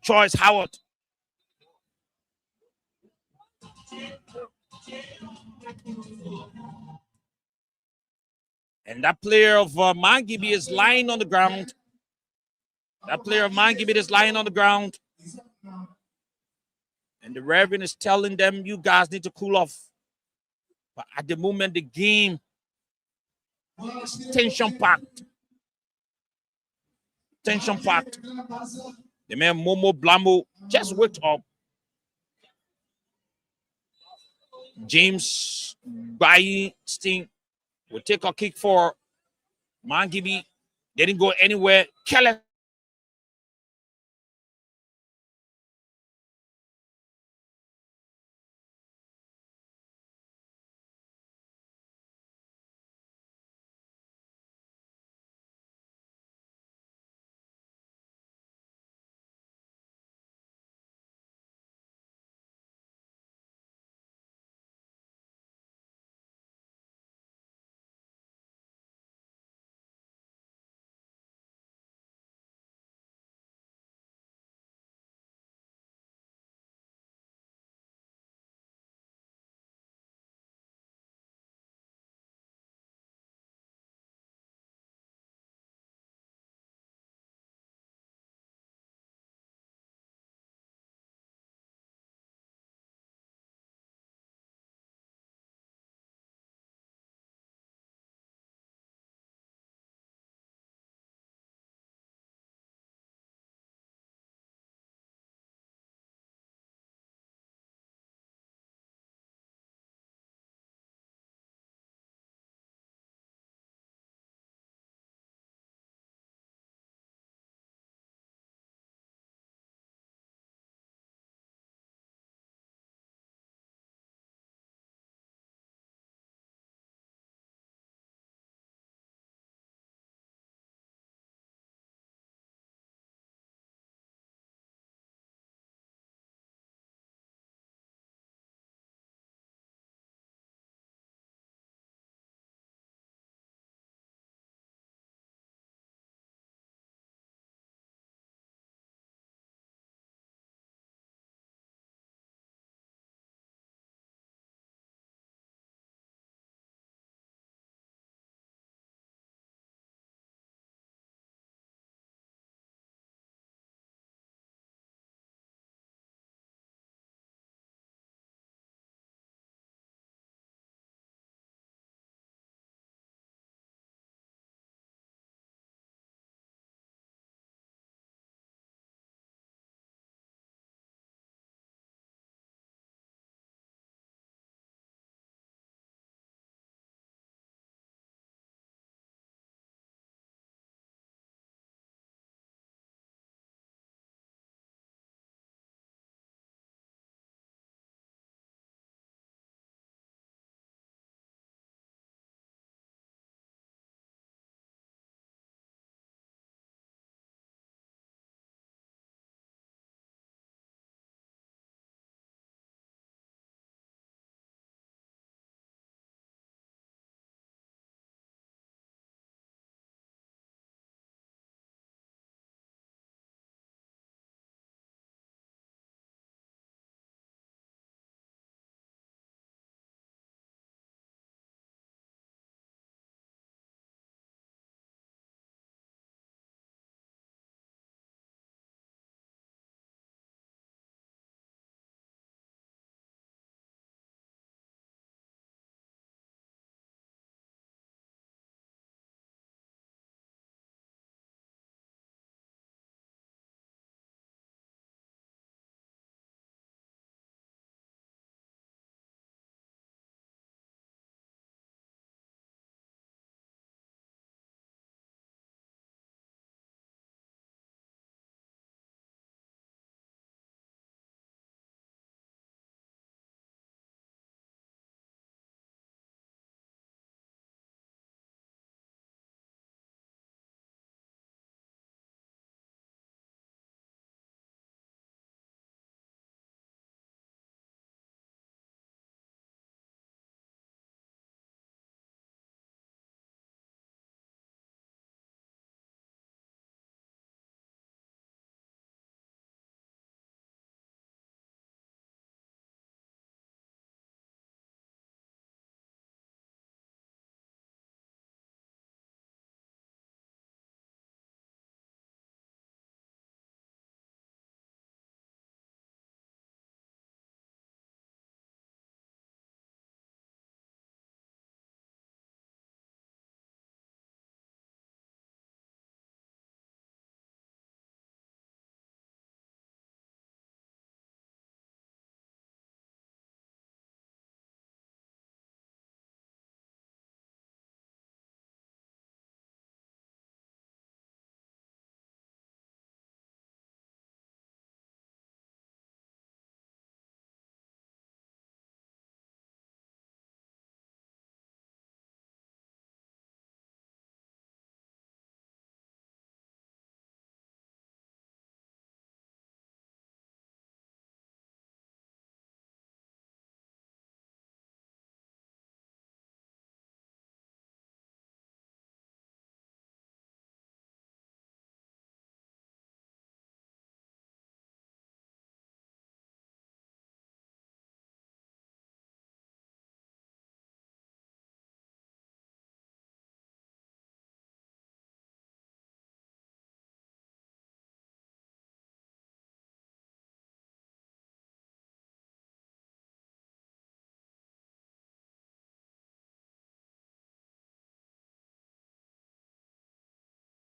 Joyce Howard. And that player of Margibi is lying on the ground. That player of Margibi is lying on the ground. And the referee is telling them, you guys need to cool off. But at the moment, the game is tension-packed. Tension-packed. The man Momo Blambo just waked up. James Baystein will take a kick for Margibi. They didn't go anywhere. Keller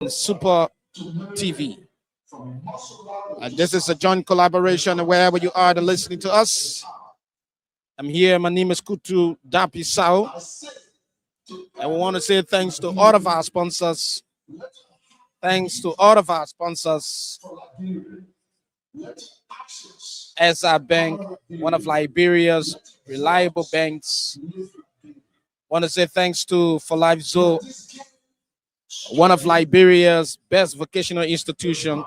Super TV. And this is a joint collaboration wherever you are listening to us. I'm here. My name is Kutu Dapi Sao. And we want to say thanks to all of our sponsors. Thanks to all of our sponsors. SR Bank, one of Liberia's reliable banks. Want to say thanks to For Life Zoo, one of Liberia's best vocational institution.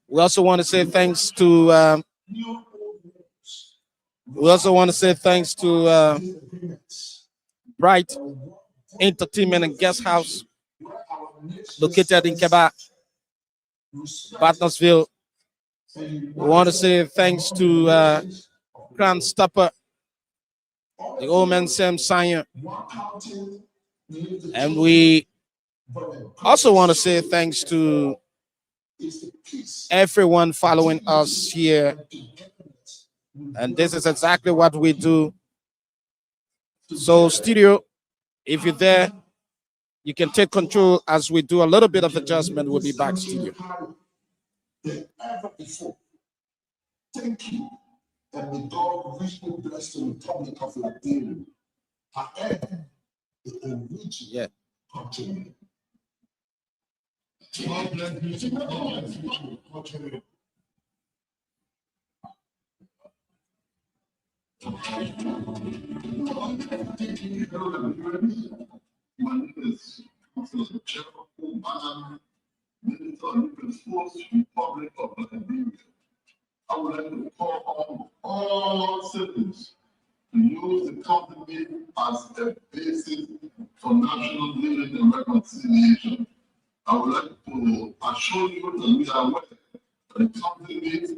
We also want to say thanks to Bright Entertainment and Guest House, located in Quebec, Partnersville. We want to say thanks to Grand Stopper, the old man Sam Sanya. And we also want to say thanks to everyone following us here. And this is exactly what we do. So, studio, if you're there, you can take control as we do a little bit of adjustment. We'll be back, studio. Thank you. And may God richly bless the Republic of Liberia. However, the origin continue. God bless you. My name is General Bassa, Minister of the Republic of Liberia. I would like to call on all citizens to use the company as a basis for national living and reconciliation. I would like to assure you that we are aware that the company is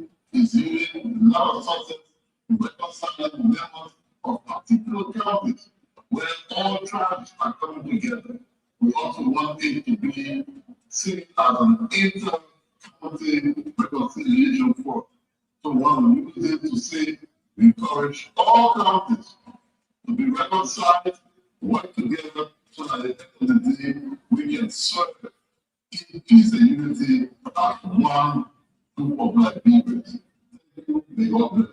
using a lot of success to reconcile members of particular counties where all tribes are coming together. We also want it to be seen as an inter-county reconciliation forum. So one use it to say we encourage all counties to be reconciled, work together, so that at the end of the day we can serve in peace and unity as one group of Black people. Thank you. May God bless.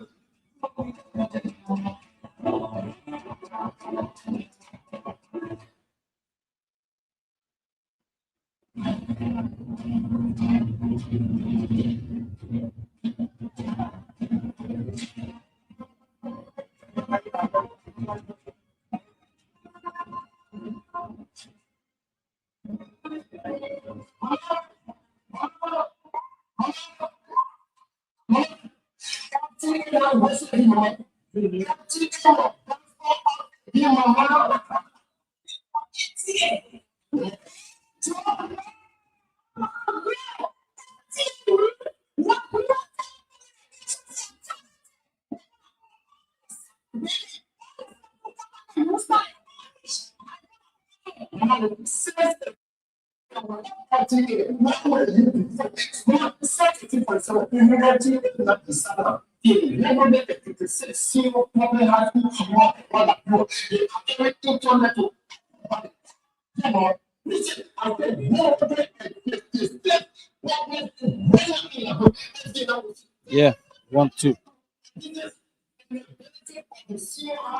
Yeah, 1, 2.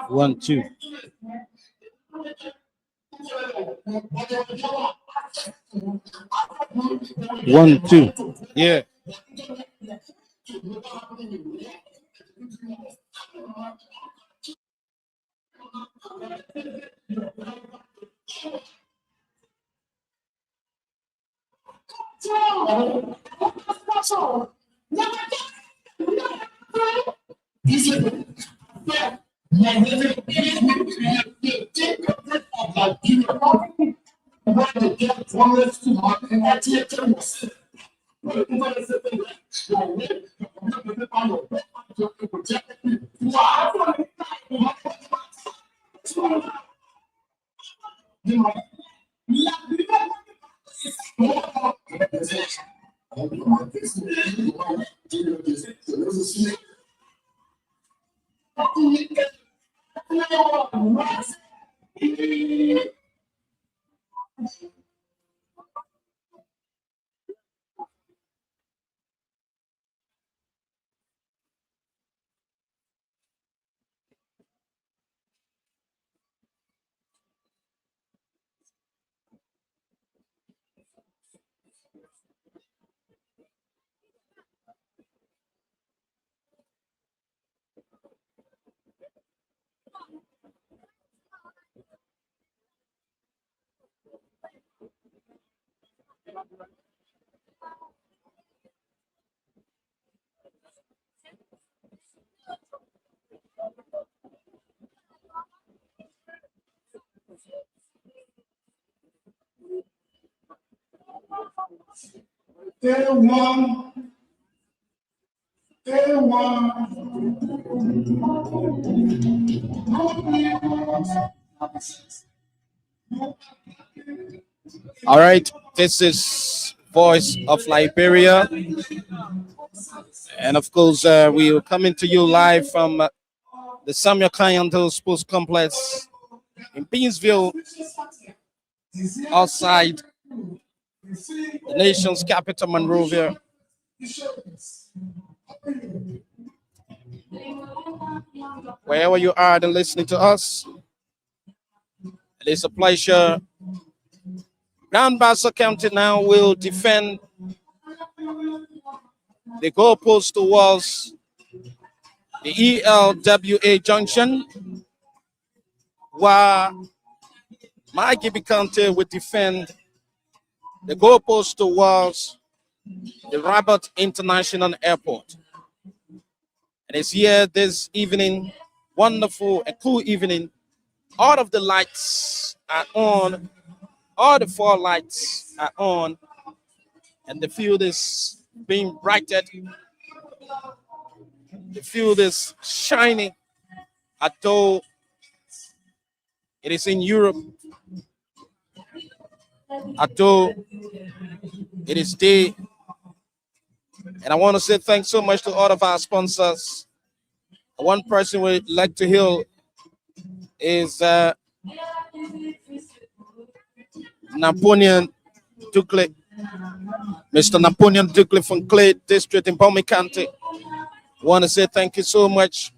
1, 2. 1, 2. Yeah. Day one. Day one. All right, this is Voice of Liberia, and of course, we are coming to you live from the Samuel Kayando Sports Complex in Beansville, outside the nation's capital, Monrovia. Wherever you are and listening to us, it is a pleasure. Grand Bassa County now will defend the goalpost towards the ELWA junction, while Margibi County will defend the goalpost towards the Rabat International Airport. And it's here this evening, wonderful and cool evening. All of the lights are on, all the 4 lights are on, and the field is being brightened. The field is shining as though it is in Europe, as though it is day. And I want to say thanks so much to all of our sponsors. One person we'd like to hail is Napoleon Dukley, Mr. Napoleon Dukley from Clay District in Palmy County. I want to say thank you so much.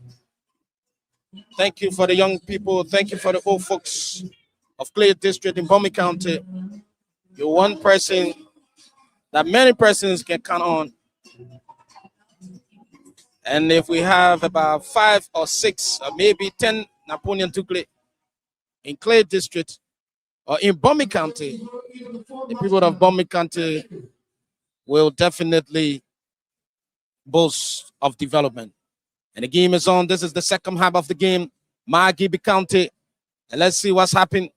Thank you for the young people. Thank you for the old folks of Clay District in Palmy County. You're one person that many persons can count on. And if we have about 5 or 6 or maybe 10 Napoleon Dukley in Clay District or in Palmy County, the people of Palmy County will definitely boast of development. And the game is on. This is the second half of the game. Margibi County. And let's see what's happened.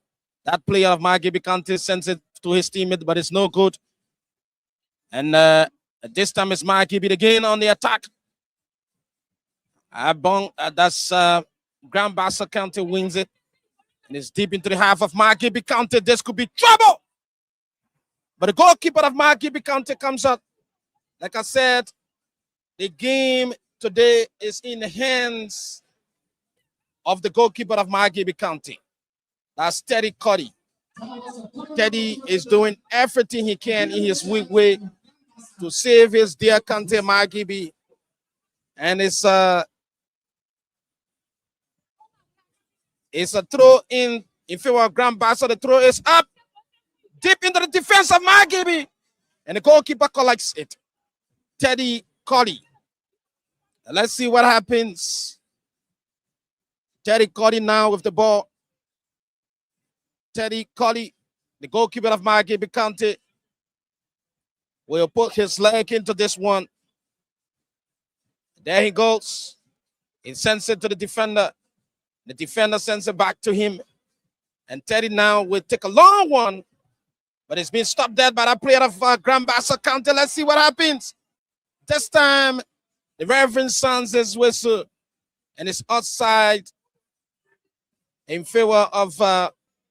That player of Margibi County sends it to his teammate, but it's no good. And this time it's Margibi again on the attack. That's Grand Bassa County wins it. And it's deep into the half of Margibi County. This could be trouble. But the goalkeeper of Margibi County comes up. Like I said, the game today is in the hands of the goalkeeper of Margibi County. That's Teddy Cuddy. Teddy is doing everything he can in his weak way to save his dear county, Margibi. And it's a throw in favor of Grand Bassa. The throw is up deep into the defense of Margibi. And the goalkeeper collects it. Teddy Cuddy. Let's see what happens. Teddy Cuddy now with the ball. Teddy Cuddy, the goalkeeper of Margibi County, will put his leg into this one. There he goes. He sends it to the defender. The defender sends it back to him. And Teddy now will take a long one. But it's been stopped dead by that player of Grand Bassa County. Let's see what happens. This time, the Reverend sounds his whistle. And it's outside in favor of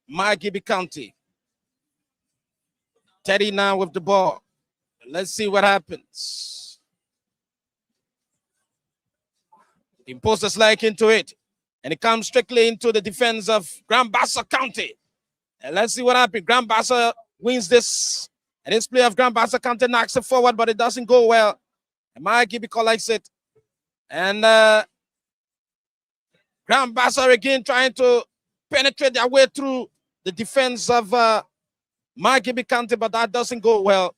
Margibi County. Teddy now with the ball. Let's see what happens. He imposes like into it. And it comes strictly into the defense of Grand Bassa County. And let's see what happens. Grand Bassa wins this. And this player of Grand Bassa County knocks it forward, but it doesn't go well. And Margibi collects it. And Grand Bassa again trying to penetrate their way through the defense of Margibi County, but that doesn't go well.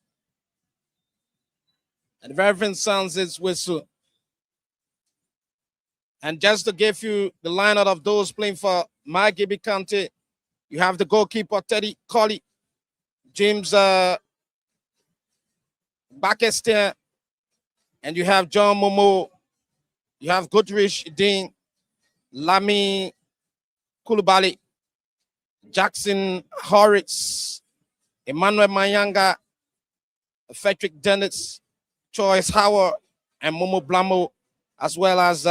And the Reverend sounds his whistle. And just to give you the lineup of those playing for Margibi County, you have the goalkeeper Teddy Colley, James Bakester, and you have John Momo, you have Goodrich Dean, Lami Kulubali, Jackson Horrocks, Emmanuel Mayanga, Frederick Dennis, Choice Howard, and Momo Blamo, as well as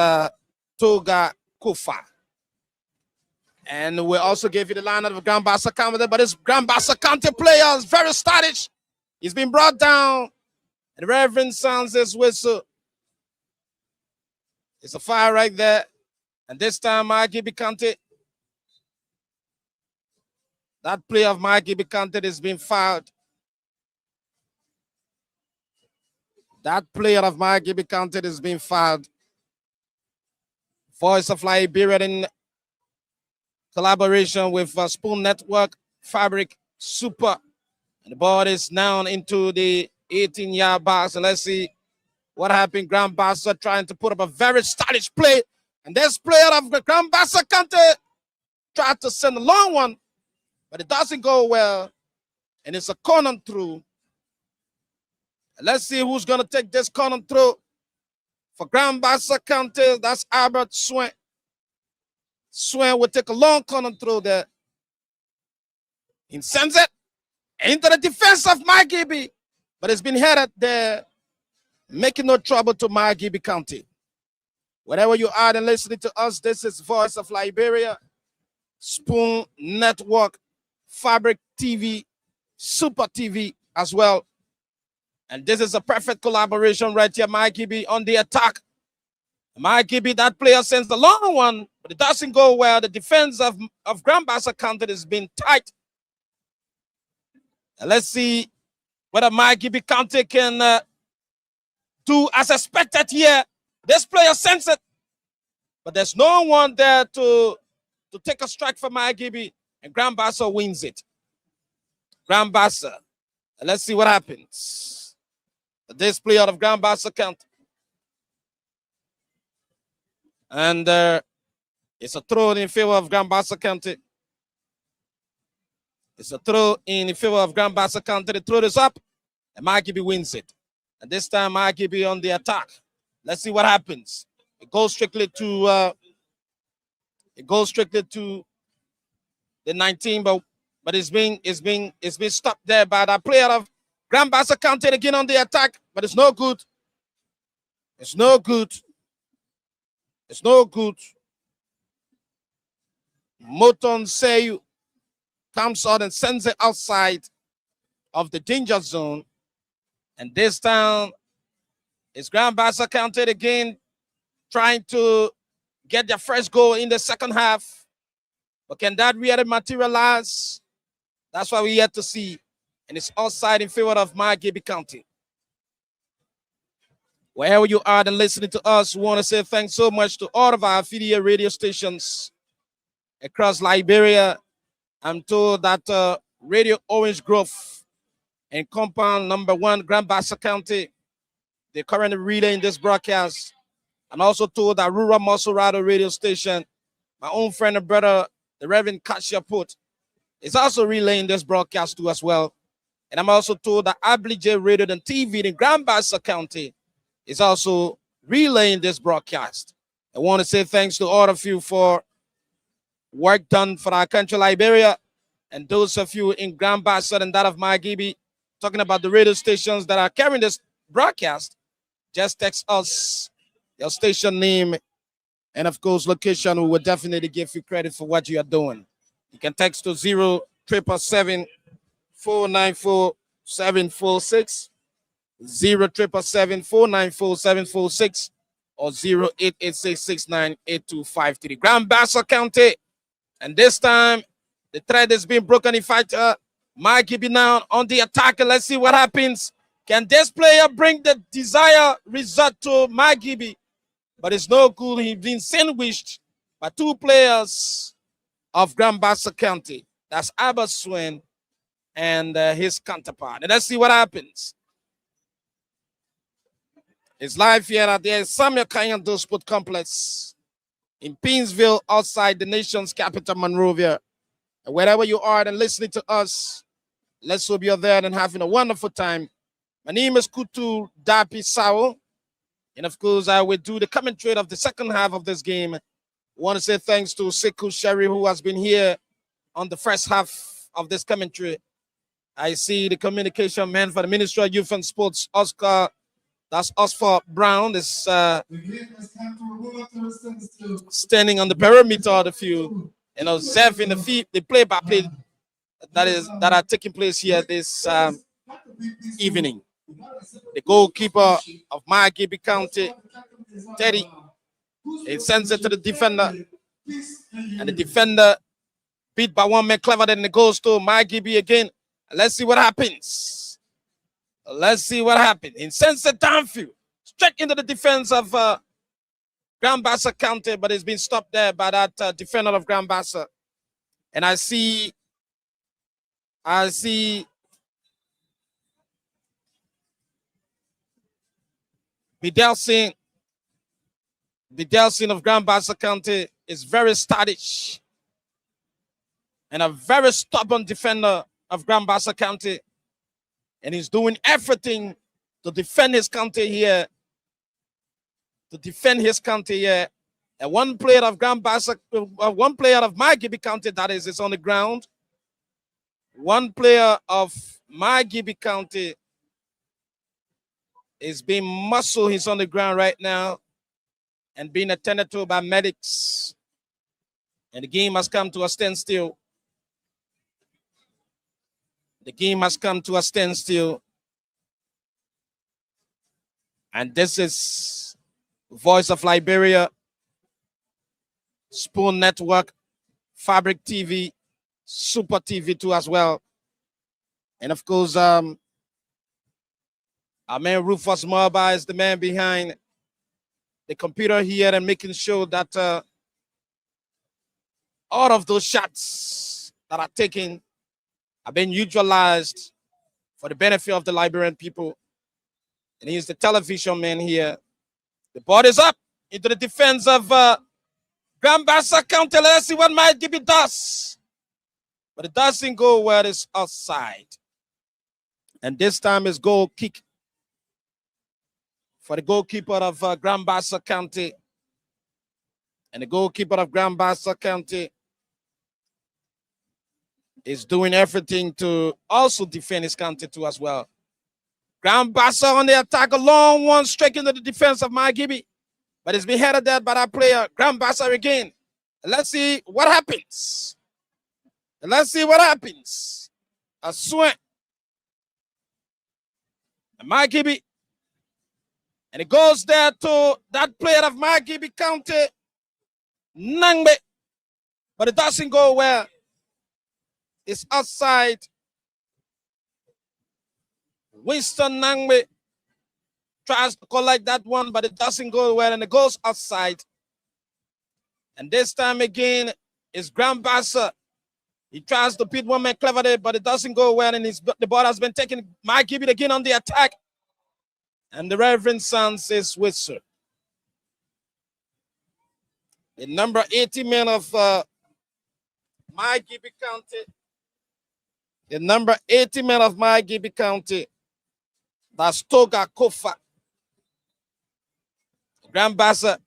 Toga Kufa. And we also gave you the lineup of Grand Bassa County, but this Grand Bassa County player is very stylish. He's been brought down. And the Reverend sounds his whistle. It's a fire right there. And this time, Margibi County, that player of Margibi County is being fouled. That player of Margibi County is being fouled. Voice of Liberia in collaboration with Spoon Network, Fabric Super. And the ball is now into the 18-yard box. And let's see what happened. Grand Bassa trying to put up a very stylish play. And this player of the Grand Bassa County tried to send a long one, but it doesn't go well. And it's a corner through. And let's see who's going to take this corner through. For Grand Bassa County, that's Albert Swain. Swain will take a long corner through there. He sends it into the defense of Margibi, but it's been headed there, making no trouble to Margibi County. Wherever you are and listening to us, this is Voice of Liberia, Spoon Network, Fabric TV, Super TV as well. And this is a perfect collaboration right here. Margibi on the attack. Margibi, that player sends the long one, but it doesn't go well. The defense of Grand Bassa County has been tight. And let's see whether Margibi County can do as expected here. This player sends it, but there's no one there to take a strike for Margibi, and Grand Bassa wins it. Grand Bassa. And let's see what happens. This player of Grand Bassa County. And it's a throw in favor of Grand Bassa County. It's a throw in favor of Grand Bassa County. The throw is up, and Margibi wins it. And this time, Margibi on the attack. Let's see what happens. It goes strictly to the 19, but it's being stopped there by the player of Grand Bassa County again on the attack, but it's no good. It's no good. It's no good. Moton Seyu comes out and sends it outside of the danger zone. And this time, it's Grand Bassa County again trying to get their first goal in the second half. But can that really materialize? That's what we yet to see. And it's outside in favor of Margibi County. Wherever you are and listening to us, we want to say thanks so much to all of our affiliate radio stations across Liberia. I'm told that Radio Orange Grove and Compound number 1, Grand Bassa County, they're currently relaying this broadcast. I'm also told that Rural Masorado radio station, my own friend and brother, the Reverend Kasia Put, is also relaying this broadcast too as well. And I'm also told that Ablige Radio and TV in Grand Bassa County is also relaying this broadcast. I want to say thanks to all of you for work done for our country, Liberia, and those of you in Grand Bassa and that of Margibi, talking about the radio stations that are carrying this broadcast. Just text us your station name and, of course, location. We will definitely give you credit for what you are doing. You can text to 0777 494 746, 0777 494 746, or 0886698253. Grand Bassa County. And this time, the thread has been broken. In fact, Margibi now on the attack. Let's see what happens. Can this player bring the desired result to Margibi? But it's no good. He's been sandwiched by two players of Grand Bassa County. That's Albert Swain and his counterpart. And let's see what happens. It's live here at the Samuel Kanyando Sport Complex in Painesville, outside the nation's capital, Monrovia. And wherever you are and listening to us, let's hope you're there and having a wonderful time. My name is Kutu Dapi Sao. And of course, I will do the commentary of the second half of this game. I want to say thanks to Sekou Sherry, who has been here on the first half of this commentary. I see the communication man for the Ministry of Youth and Sports, Oscar. That's Oscar Brown. Is standing on the perimeter of the field and observing the play-by-play that are taking place here this evening. The goalkeeper of Margibi County, Teddy, he sends it to the defender, and the defender beat by one man clever, then it goes to Margibi again. Let's see what happens. Let's see what happens. He sends it downfield, straight into the defense of Grand Bassa County, but it's been stopped there by that defender of Grand Bassa. And I see Bidel Singh of Grand Bassa County is very stylish and a very stubborn defender of Grand Bassa County. And he's doing everything to defend his county here. And one player of Grand Bassa, one player of Margibi County, that is on the ground. One player of Margibi County is being muscled. He's on the ground right now and being attended to by medics. And the game has come to a standstill. The game has come to a standstill. And this is Voice of Liberia, Spoon Network, Fabric TV, Super TV 2 as well. And of course, our man Rufus Marba is the man behind the computer here and making sure that all of those shots that are taken have been neutralized for the benefit of the Liberian people. And he's the television man here. The ball is up into the defense of Grand Bassa County. Let's see what Margibi does. But it doesn't go where it's outside. And this time it's goal kick for the goalkeeper of Grand Bassa County. And the goalkeeper of Grand Bassa County is doing everything to also defend his county too as well. Grand Bassa on the attack, a long one straight into the defense of Margibi. But it's been headed there by that player, Grand Bassa again. Let's see what happens. A swing. And Margibi. And it goes there to that player of Margibi County, Nangbe. But it doesn't go where it's outside. Winston Nangbe tries to collect that one, but it doesn't go well, and it goes outside. And this time again, it's Grand Bassa. He tries to beat one man cleverly, but it doesn't go well, and the ball has been taken. Margibi again on the attack. And the Reverend son says whistle. The number 80 man of Margibi County. The number 80 man of Margibi County. That's Toga Kofa. Grand Bassa.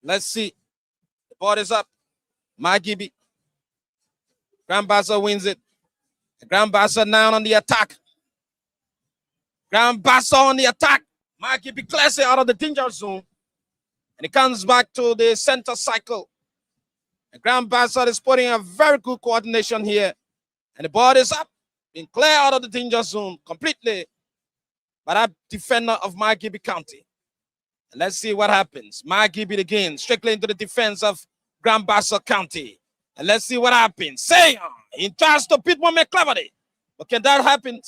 Let's see. The ball is up. Margibi. Grand Bassa wins it. Grand Bassa now on the attack. Grand Bassa on the attack. Margibi clears it out of the danger zone. And it comes back to the center cycle. And Grand Bassa is putting a very good coordination here. And the ball is up. Being cleared out of the danger zone completely by that defender of Margibi County. And let's see what happens. Margibi again, strictly into the defense of Grand Bassa County. And let's see what happens. Say, he tries to beat one man cleverly. But can that happen?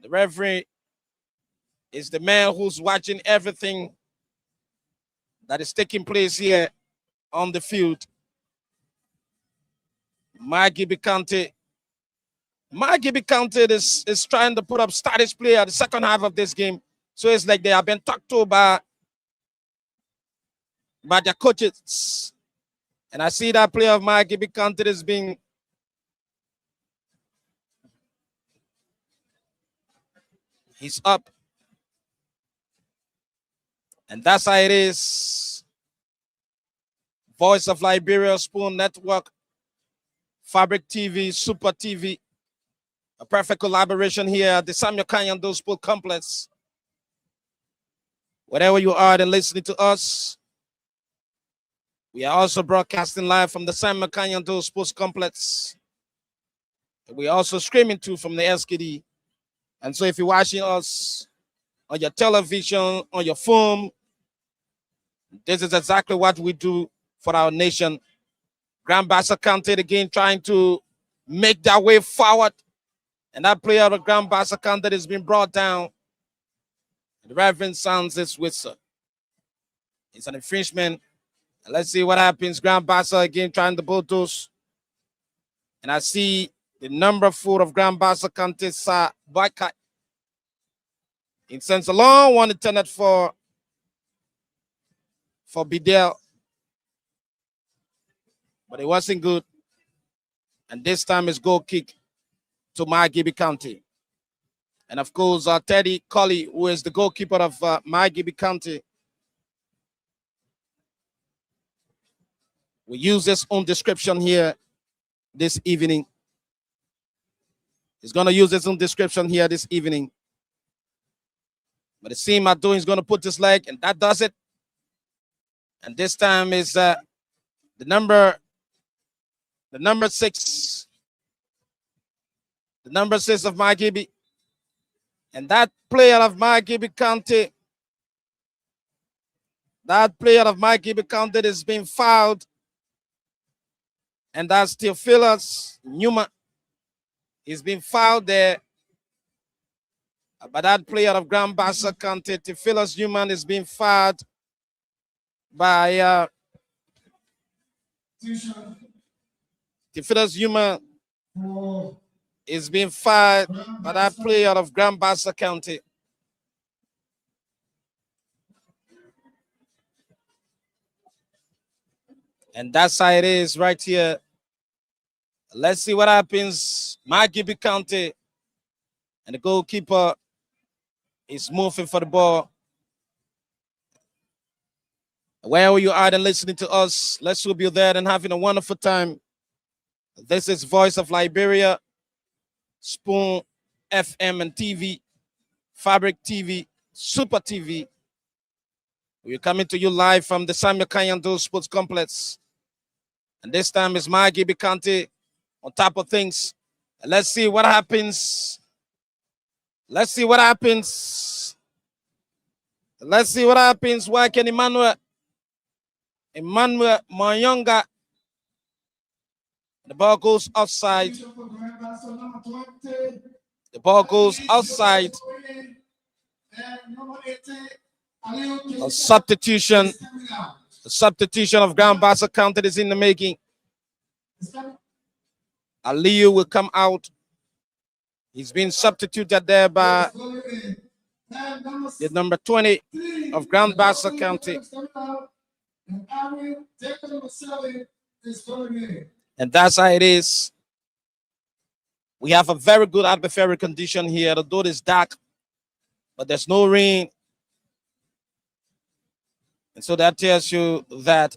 The referee is the man who's watching everything that is taking place here on the field. Margibi County is trying to put up stylish play at the second half of this game. So it's like they have been talked to by by their coaches. And I see that player of Margibi County is being he's up. And that's how it is. Voice of Liberia, Spoon Network, Fabric TV, Super TV. A perfect collaboration here at the Samuel Kanyando Sport Complex. Wherever you are and listening to us, we are also broadcasting live from the Samuel Kanyando Sports Complex. We are also streaming too from the SKD. And so if you're watching us on your television, on your phone, this is exactly what we do for our nation. Grand Bassa County again trying to make their way forward. And that player of Grand Bassa County has been brought down. The Reverend sounds this whistle. It's an infringement. And let's see what happens. Grand Bassa again trying to bulldoze. And I see the number 4 of Grand Bassa County, Sa Boycott. It sends a long one intended for Bidel. But it wasn't good. And this time it's goal kick to Margibi County. And of course, Teddy Colley, who is the goalkeeper of Margibi County, we use his own description here this evening. He's going to use his own description here this evening. But it seems Ado is going to put his leg, and that does it. And this time is the number 6. The number 6 of Margibi. And that player of Margibi County, is being fouled. And that's Theophilus Newman. He's been fouled there. But that player of Grand Bassa County, Theophilus Newman, is being fouled by Theophilus Newman is being fouled by that player of Grand Bassa County. And that's how it is right here. Let's see what happens. Margibi County. And the goalkeeper is moving for the ball. Wherever you are and listening to us, let's hope you're there and having a wonderful time. This is Voice of Liberia, Spoon FM and TV, Fabric TV, Super TV. We're coming to you live from the Samuel Kanyando Sports Complex. And this time is Margibi County on top of things. And let's see what happens. Let's see what happens. Let's see what happens. Why can Emmanuel Mayonga. The ball goes offside. The ball goes outside. A substitution. The substitution of Grand Bassa County is in the making. Aliyu will come out. He's been substituted there by the number 20 of Grand Bassa County. And that's how it is. We have a very good atmospheric condition here. The door is dark, but there's no rain. And so that tells you that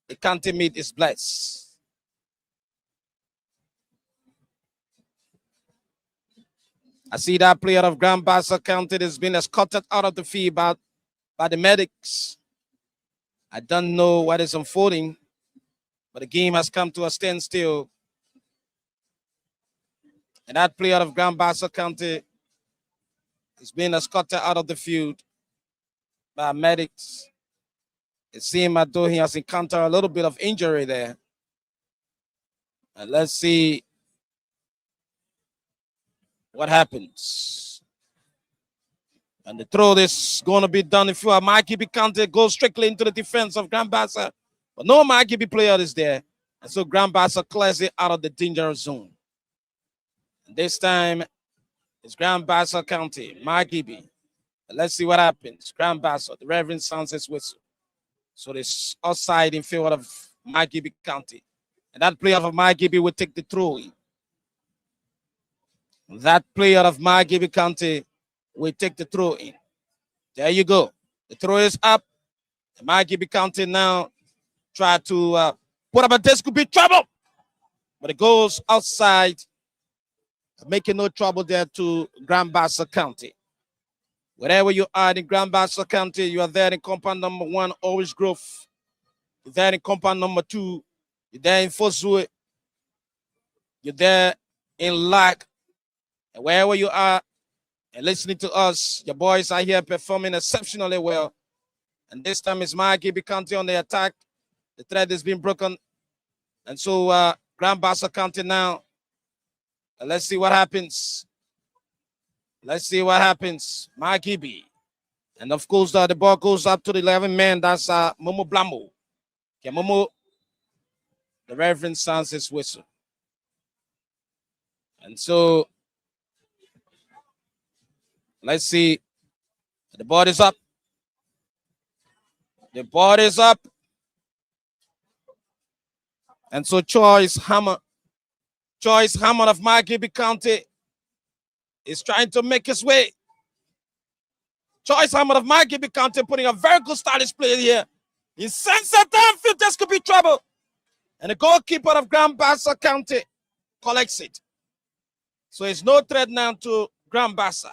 the county meet is blessed. I see that player of Grand Bassa County has been escorted out of the field by the medics. I don't know what is unfolding, but the game has come to a standstill. And that player of Grand Bassa County is being escorted out of the field by medics. It seems as though he has encountered a little bit of injury there. And let's see what happens. And the throw is going to be done. If you are Margibi County, goes strictly into the defense of Grand Bassa. But no Margibi player is there. And so Grand Bassa clears it out of the dangerous zone. And this time, it's Grand Bassa County, Margibi. Let's see what happens. Grand Bassa, the Reverend sounds his whistle. So it's outside in favor of Margibi County. And that player of Margibi will take the throw in. That player of Margibi County will take the throw in. There you go. The throw is up. Margibi County now try to put up a this could be trouble. But it goes outside, making no trouble there to Grand Bassa County. Wherever you are in Grand Bassa County, you are there in compound number 1, Orange Grove. You're there in compound number 2. You're there in Fosue. You're there in Lac. And wherever you are and listening to us, your boys are here performing exceptionally well. And this time it's Margibi County on the attack. The thread has been broken. And so Grand Bassa County now. Let's see what happens. Let's see what happens. Margibi. And of course, the ball goes up to the 11 man. That's Momo Blamo. Okay, Momo, the Reverend sounds his whistle. And so, let's see. The ball is up. The ball is up. And so Choice Hammer of Margibi County is trying to make his way. Choice Hammer of Margibi County putting a very good stylish play here. He sends it downfield. This could be trouble. And the goalkeeper of Grand Bassa County collects it. So it's no threat now to Grand Bassa.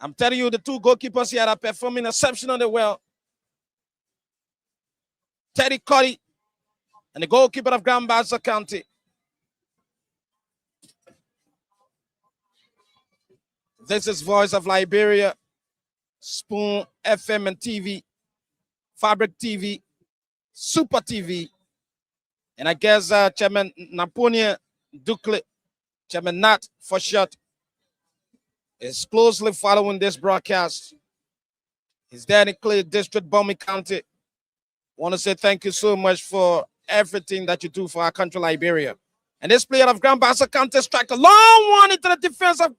I'm telling you, the two goalkeepers here are performing exceptionally well. Teddy Cuddy and the goalkeeper of Grand Bassa County. This is Voice of Liberia, Spoon FM and TV, Fabric TV, Super TV, and I guess Chairman Naponia Ducle, Chairman Nat for short, is closely following this broadcast. He's there in Clay District, Bomi County. Want to say thank you so much for everything that you do for our country, Liberia. And this player of Grand Bassa County strike a long one into the defense of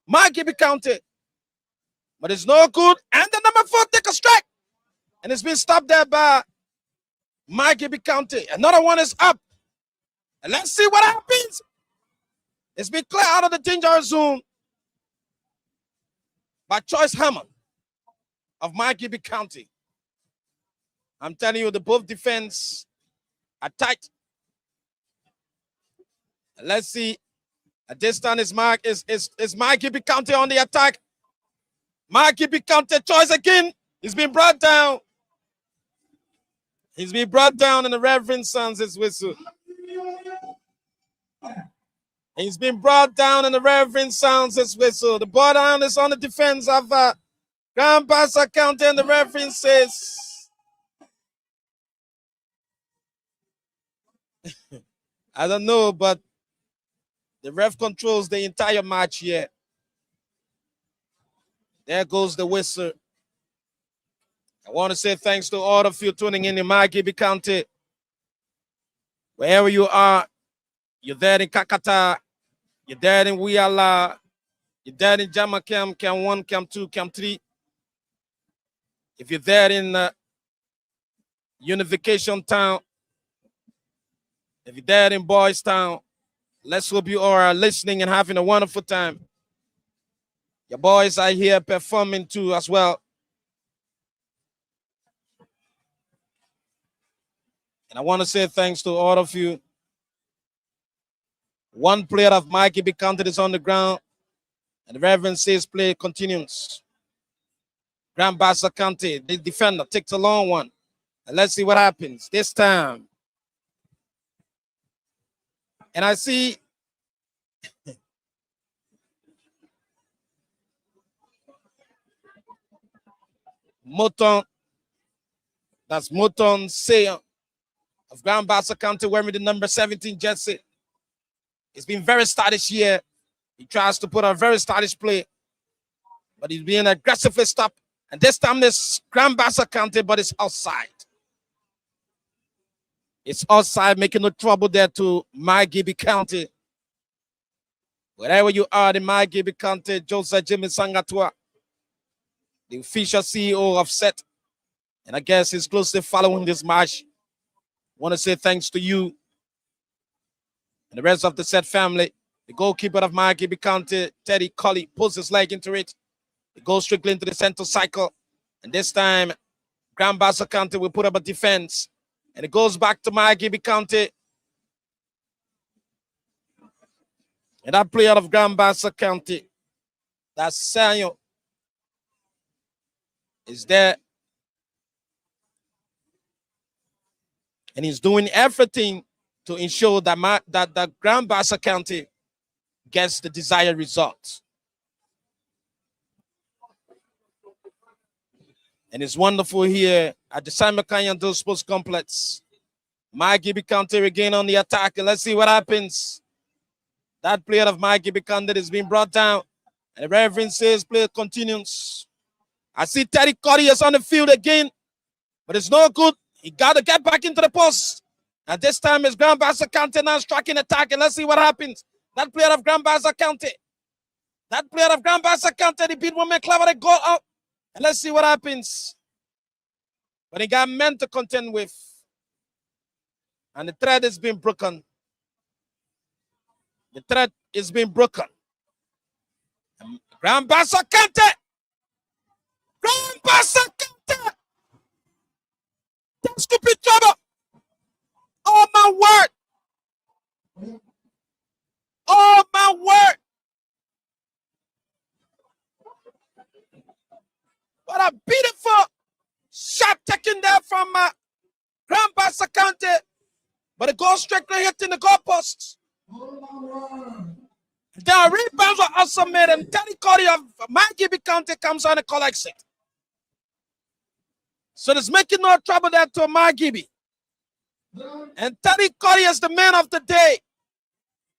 Margibi County. But it's no good. And the number 4 take a strike. And it's been stopped there by Margibi County. Another one is up. And let's see what happens. It's been cleared out of the danger zone by Choice Hammer of Margibi County. I'm telling you, the both defense are tight. And let's see. At this time is Margibi County on the attack. Margibi County Choice again. He's been brought down. He's been brought down and the Reverend sounds his whistle. He's been brought down and the Reverend sounds his whistle. The ball down is on the defense of Grand Bassa County and the Reverend says, I don't know, but the ref controls the entire match here. There goes the whistle. I want to say thanks to all of you tuning in Margibi County. Wherever you are, you're there in Kakata, you're there in Wiala, you're there in Jamakam, Cam 1, Cam 2, Cam 3. If you're there in Unification Town, if you're there in Boys Town, let's hope you all are listening and having a wonderful time. Your boys are here performing too as well. And I want to say thanks to all of you. One player of Margibi County is on the ground, and the Reverend says play continues. Grand Bassa County, the defender takes a long one. And let's see what happens this time. And I see Moton, that's Moton Sayer of Grand Bassa County wearing the number 17 jersey. He's been very stylish here. He tries to put a very stylish play, but he's being aggressively stopped. And this time this Grand Bassa County, but it's outside. It's outside, making no trouble there to Margibi County. Wherever you are in Margibi County, Joseph Jimmy Sangatua, the official CEO of SET, And I guess he's closely following this match. Want to say thanks to you and the rest of the set family. The goalkeeper of Margibi County, Teddy Colley, pulls his leg into it. It goes strictly into the center cycle. And this time, Grand Bassa County will put up a defense. And it goes back to Margibi County. And that player of Grand Bassa County, that's Sanyo, is there. And he's doing everything to ensure that that Grand Bassa County gets the desired result. And it's wonderful here at the Simon Kanyando Sports Complex. Margibi County again on the attack. And let's see what happens. That player of Margibi County is being brought down. And the referee says play continues. I see Teddy Cody is on the field again. But it's no good. He got to get back into the post. And this time it's Grand Bassa County now striking attack. And let's see what happens. That player of Grand Bassa County. That player of Grand Bassa County, the beat one man clever, they go out. And let's see what happens. But he got men to contend with. And the thread is being broken. The thread is being broken. And Grand Bassa County. Grand Bassa County. That's stupid trouble. Oh my word. Oh my word. What a beautiful shot taken there from Grand Bassa County. But it goes strictly hitting the goalposts. The rebounds were also made, and Teddy Cody of Margibi County comes on and collects it. So there's making no trouble there to Margibi. And Teddy Cody is the man of the day.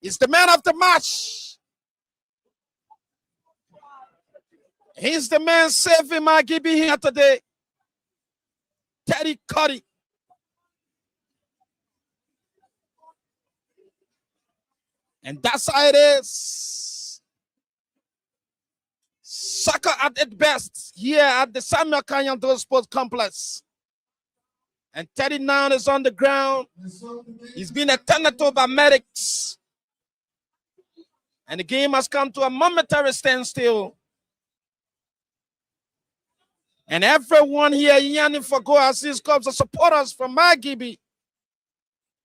He's the man of the match. He's the man saving Margibi here today. Teddy Cody. And that's how it is. Soccer at its best here at the Samuel Kanyando Sports Complex. And Teddy now is on the ground. He's been attended to by medics. And the game has come to a momentary standstill. And everyone here yearning for Go Assist Clubs of supporters from Margibi.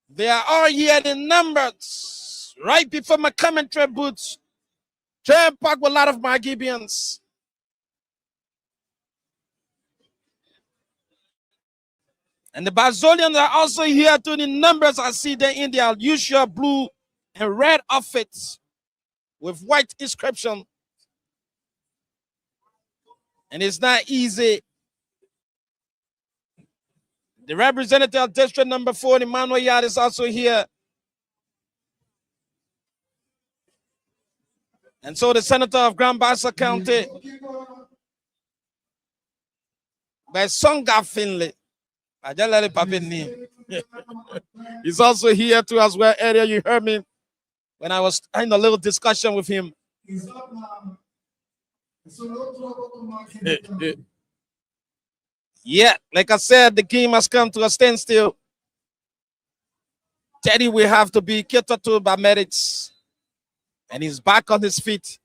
They are all here in numbers. Right before my commentary booth. Trying packed with a lot of Margibians. And the Bazolians are also here too. The numbers I see them in their usual blue and red outfits with white inscription. And it's not easy. The representative of District Number 4, Emmanuel Yard, is also here. And so the Senator of Grand Bassa County, by Songa Finley, I just let it pop in name. He's also here too as well. Earlier you heard me when I was in a little discussion with him. Yeah, like I said, the game has come to a standstill. Teddy will have to be catered to by medics. And he's back on his feet.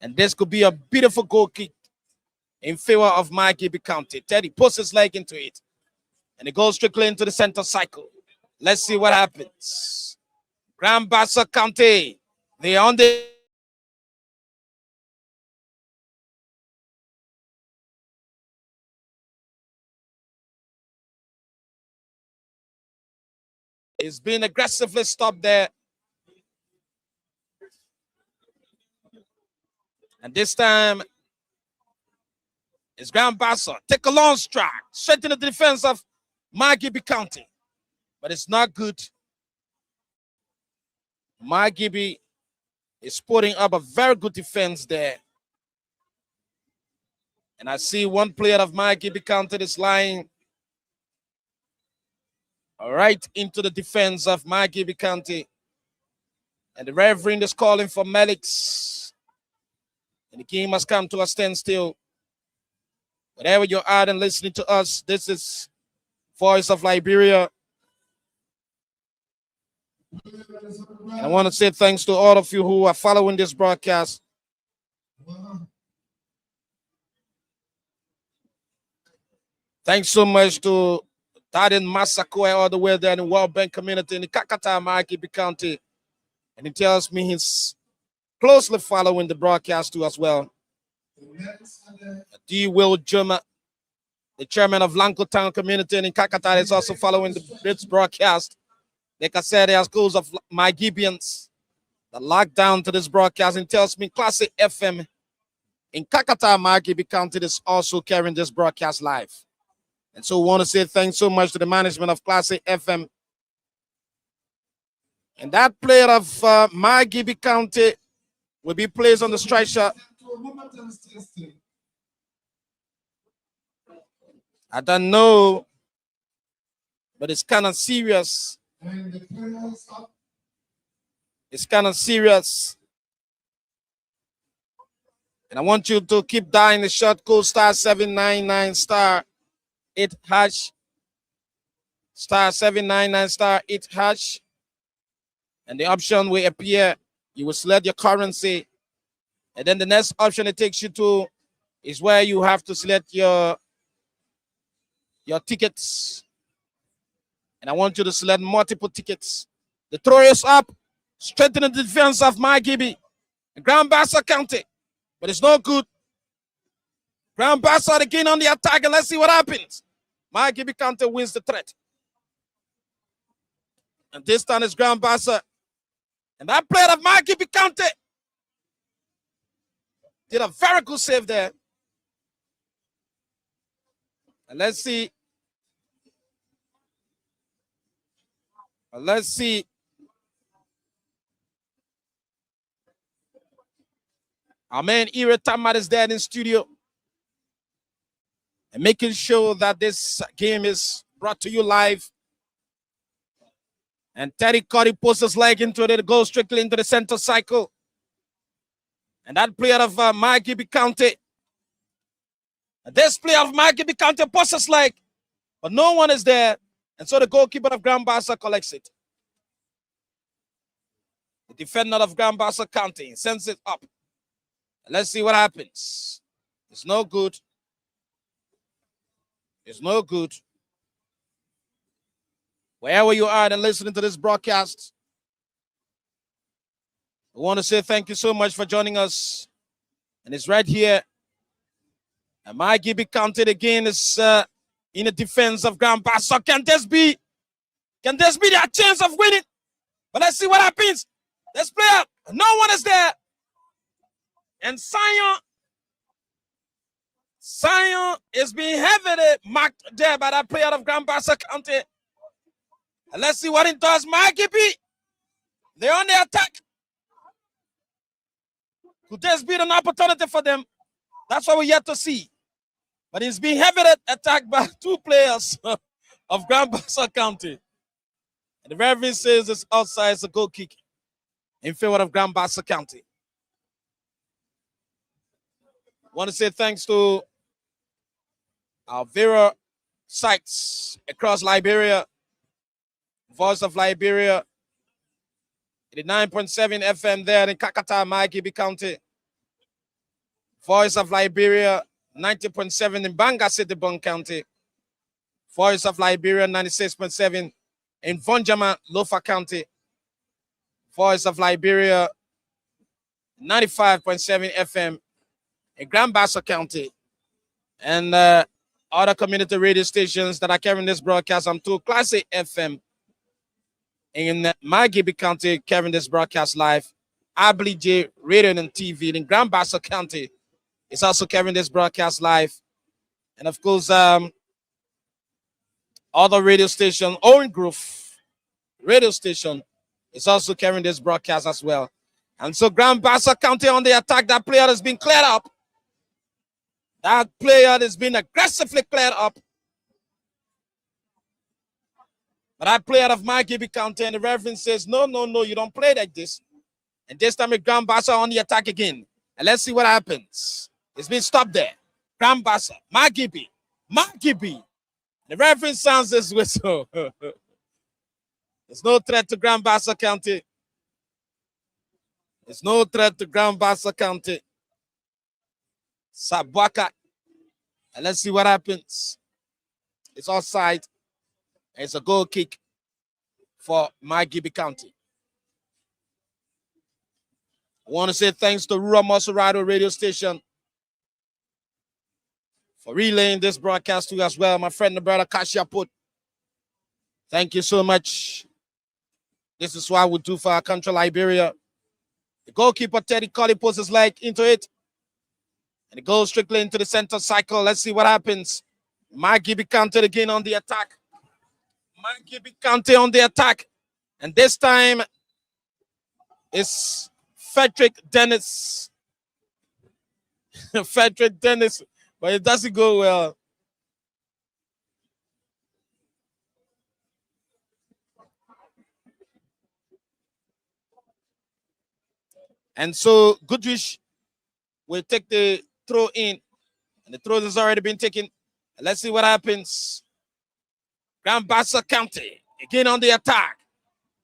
And this could be a beautiful goal kick in favor of Margibi County. Teddy puts his leg into it. And it goes strictly into the center cycle. Let's see what happens. Grand Bassa County. They are on the it's being aggressively stopped there. And this time, it's Grand Bassa. Take a long strike. Straight in the defense of Margibi County. But it's not good. Margibi is putting up a very good defense there. And I see one player of Margibi County is lying right into the defense of Margibi County. And the referee is calling for medics. And the game has come to a standstill. Wherever you're at and listening to us, this is Voice of Liberia. And I want to say thanks to all of you who are following this broadcast. Thanks so much to Tadin Massakoe all the way there in the World Bank community in the Kakata, Margibi County. And he tells me he's closely following the broadcast too as well. D. Will Juma, the chairman of Lanco Town community in Kakata, is also following this broadcast. Like I said, there are schools of Margibians that locked down to this broadcast, and tells me Classic FM in Kakata, Margibi County is also carrying this broadcast live. And so we want to say thanks so much to the management of Classic FM. And that player of Margibi County will be placed on the strike shot. I don't know, but it's kind of serious. It's kind of serious. And I want you to keep dialing the short code *799 *8 hash. *799 *8 hash. And the option will appear. You will select your currency. And then the next option it takes you to is where you have to select your tickets. And I want you to select multiple tickets. The throw is up, strengthening the defense of Margibi, Grand Bassa County. But it's no good. Grand Bassa again on the attack, and let's see what happens. Margibi County wins the threat. And this time it's Grand Bassa. And that player of Margibi County did a very good save there. And let's see. Let's see. Our man Ira Tamad is there in the studio and making sure that this game is brought to you live. And Terry Cuddy posts his leg into it, goes strictly into the center cycle. And that player of Margibi County, this player of Margibi County posts his leg, but no one is there. And so the goalkeeper of Grand Bassa collects it. The defender of Grand Bassa County sends it up. Let's see what happens. It's no good. It's no good. Wherever you are and listening to this broadcast, I want to say thank you so much for joining us. And it's right here. And Margibi County again is in the defense of Grand Bassa. Can this be their chance of winning? But let's see what happens. Let's play up. No one is there. And Sion is being heavily marked there by that player of Grand Bassa County. And let's see what it does. Margibi, they're on the attack. Could this be an opportunity for them? That's what we're yet to see. But he's being heavily attacked by two players of Grand Bassa County. And the referee says it's outside, it's a goal kick in favor of Grand Bassa County. I want to say thanks to our Vera sites across Liberia. Voice of Liberia, 89.7 FM there in Kakata, Margibi County. Voice of Liberia, 90.7 in Banga City, Bon County. Voice of Liberia, 96.7 in Vonjama, Lofa County. Voice of Liberia, 95.7 FM in Grand Bassa County. And other community radio stations that are carrying this broadcast on to Classic FM in Margibi County, carrying this broadcast live. Ablij Radio and TV in Grand Bassa County is also carrying this broadcast live. And of course, other radio station, Owen Grove radio station, is also carrying this broadcast as well. And so Grand Bassa County on the attack. That player has been cleared up. That player has been aggressively cleared up. But that player of Margibi County, and the referee says, no, you don't play like this. And this time, Grand Bassa on the attack again. And let's see what happens. It's been stopped there. Grand Bassa, Margibi. The referee sounds this whistle. There's no threat to Grand Bassa County. There's no threat to Grand Bassa County. Sabwaka. And let's see what happens. It's offside. It's a goal kick for Margibi County. I want to say thanks to Rural Maserado radio station for relaying this broadcast to you as well. My friend and brother Kashia Put. Thank you so much. This is what we do for our country, Liberia. The goalkeeper, Teddy Colley, puts his leg into it. And it goes strictly into the center cycle. Let's see what happens. Margibi County again on the attack. Margibi County on the attack. And this time, it's Frederick Dennis. Frederick Dennis. But it doesn't go well. And so Goodrich will take the throw in. And the throw has already been taken. And let's see what happens. Grand Bassa County again on the attack.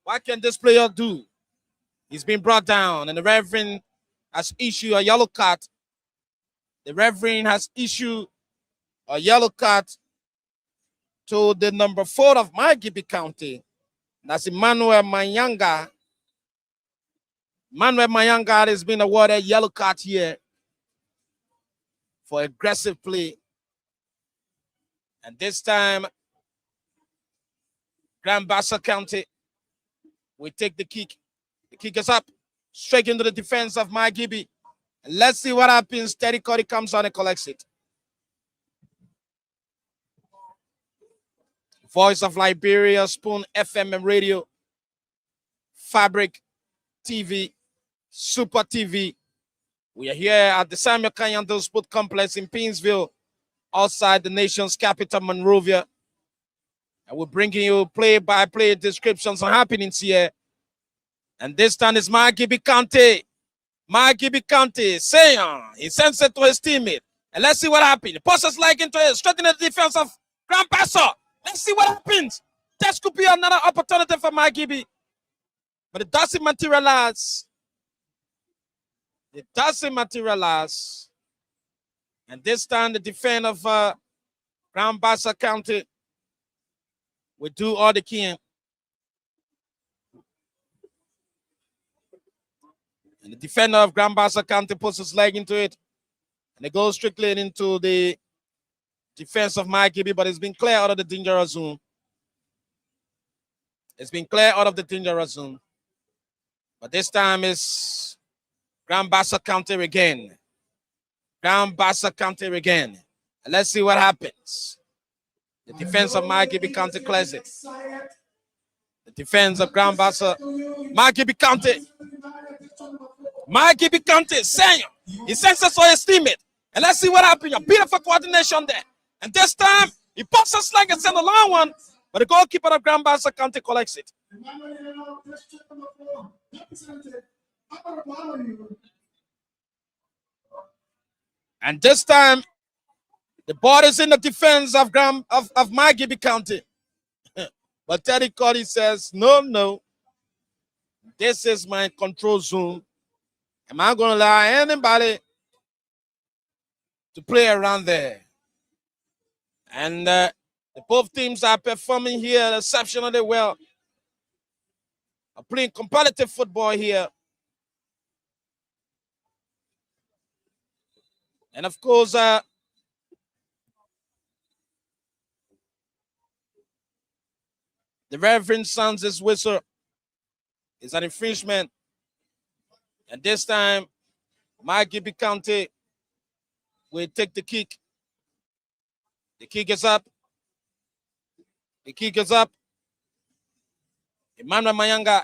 What can this player do? He's been brought down, and the referee has issued a yellow card. The referee has issued a yellow card to the number 4 of Margibi County. That's Emmanuel Mayanga. Emmanuel Mayanga has been awarded a yellow card here for aggressive play. And this time, Grand Bassa County will take the kick. The kick is up, straight into the defense of Margibi. And let's see what happens. Teddy Cody comes on and collects it. Voice of Liberia, Spoon FM and Radio, Fabric TV, Super TV. We are here at the Samuel Kanyando Sport Complex in Painesville, outside the nation's capital, Monrovia. And we're bringing you play-by-play descriptions on happenings here. And this time is Margibi County. Margibi County, Sayon. He sends it to his teammate. And let's see what happens. He passes like into it, straight into the defense of Grand Bassa. Let's see what happens. This could be another opportunity for Margibi. But it doesn't materialize. It doesn't materialize. And this time the defense of Grand Bassa County will do all they can. And the defender of Grand Bassa County puts his leg into it. And it goes strictly into the defense of Margibi, but it's been cleared out of the dangerous zone. It's been cleared out of the dangerous zone. But this time it's Grand Bassa County again. Grand Bassa County again. And let's see what happens. The defense of Margibi County clears it. The defense of Grand Bassa. Margibi County. Margibi County, Sayon. He sends us for his teammate. And let's see what happens. A beautiful coordination there. And this time, he pops us like it's in the long one. But the goalkeeper of Grand Bassa County collects it. And this time, the ball is in the defense of Margibi County. But Teddy Cody says, no. This is my control zone. Am I going to allow anybody to play around there? And the both teams are performing here exceptionally well. Are playing competitive football here. And of course, the Reverend sounds his whistle. It's an infringement. And this time, Margibi County will take the kick. The kick is up. The kick is up. Emmanuel Mayanga.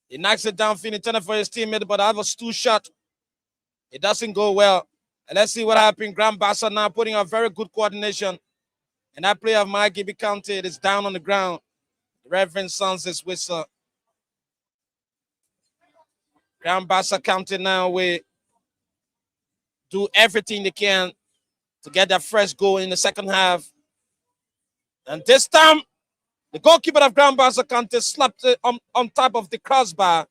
He knocks it down, intended for his teammate, but that was too short. It doesn't go well. And let's see what happened. Grand Bassa now putting a very good coordination. And that player of Margibi County is down on the ground. The Reverend sounds his whistle. Grand Bassa County now will do everything they can to get that fresh goal in the second half. And this time, the goalkeeper of Grand Bassa County slapped it on top of the crossbar.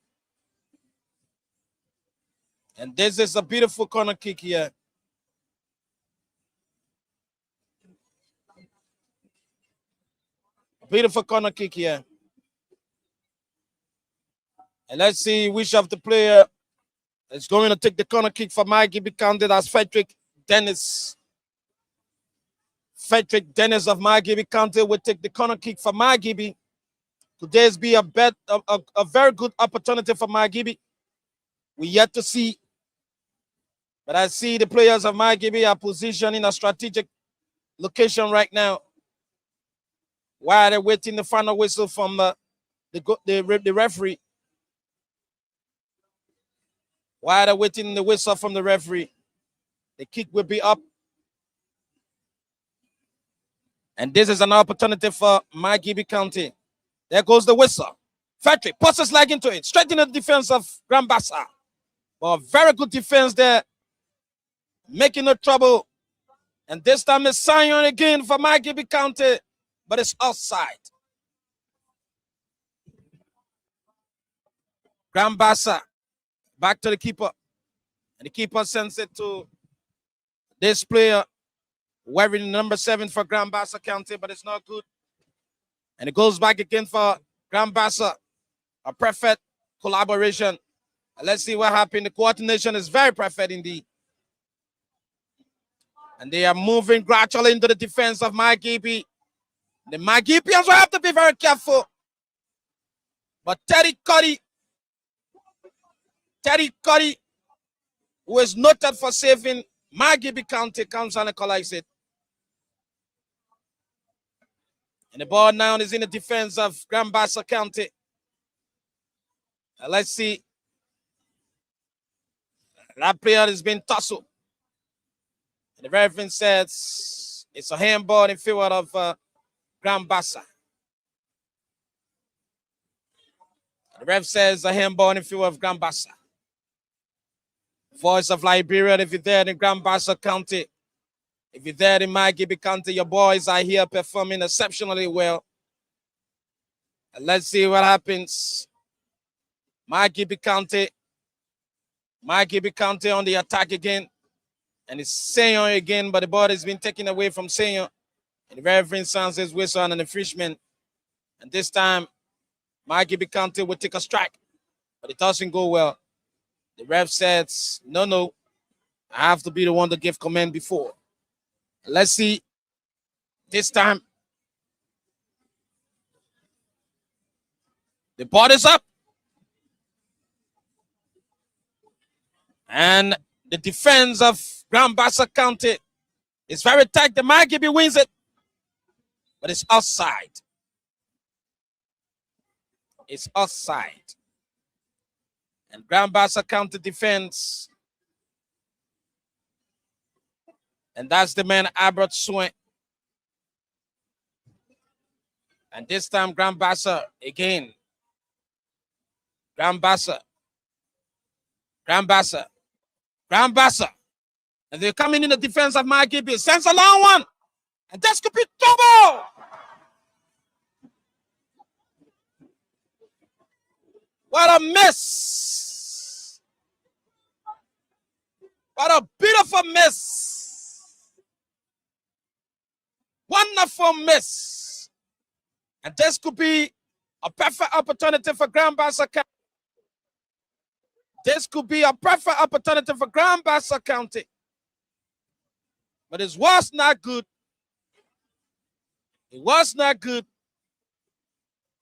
And this is a beautiful corner kick here. A beautiful corner kick here. And let's see which of the player is going to take the corner kick for Margibi County. That's Frederick Dennis. Frederick Dennis of Margibi County will take the corner kick for Margibi. Could this be a very good opportunity for Margibi? We yet to see. But I see the players of Margibi are positioned in a strategic location right now. While they're waiting the final whistle from the referee. While they're waiting the whistle from the referee, the kick will be up. And this is an opportunity for Margibi County. There goes the whistle. Frederick puts his leg into it, straight in the defense of Grand Bassa. But very good defense there, making no trouble. And this time it's Sion again for Margibi County, but it's outside. Grand Bassa back to the keeper. And the keeper sends it to this player wearing number 7 for Grand Bassa County, but it's not good. And it goes back again for Grand Bassa. A perfect collaboration. And let's see what happened. The coordination is very perfect indeed. And they are moving gradually into the defense of Margibi. The Margibians will have to be very careful. But Teddy Cuddy, who is noted for saving Margibi County, comes and collects it. And the ball now is in the defense of Grand Bassa County. Let's see. That player has been tussled. And the referee says it's a handball in favor of Grand Bassa. The ref says a handball in favor of Grand Bassa. Voice of Liberia, if you're there in Grand Bassa County, if you're there in Margibi County, your boys are here performing exceptionally well. And let's see what happens. Margibi County on the attack again. And it's Seyon again, but the ball has been taken away from Seyon. And the referee sounds his whistle on an infringement. And this time, Margibi County will take a strike, but it doesn't go well. The ref says, no, I have to be the one to give command before. Let's see. This time, the ball is up. And the defense of Grand Bassa County is very tight. The Margibi wins it, but it's outside. It's outside. And Grand Bassa County defense. And that's the man, Albert Swain. And this time, Grand Bassa again. Grand Bassa. And they're coming in the defense of Margibi. Sends a long one. And this could be trouble. What a miss. What a beautiful miss. Wonderful miss. And this could be a perfect opportunity for Grand Bassa County. This could be a perfect opportunity for Grand Bassa County. But it was not good. It was not good.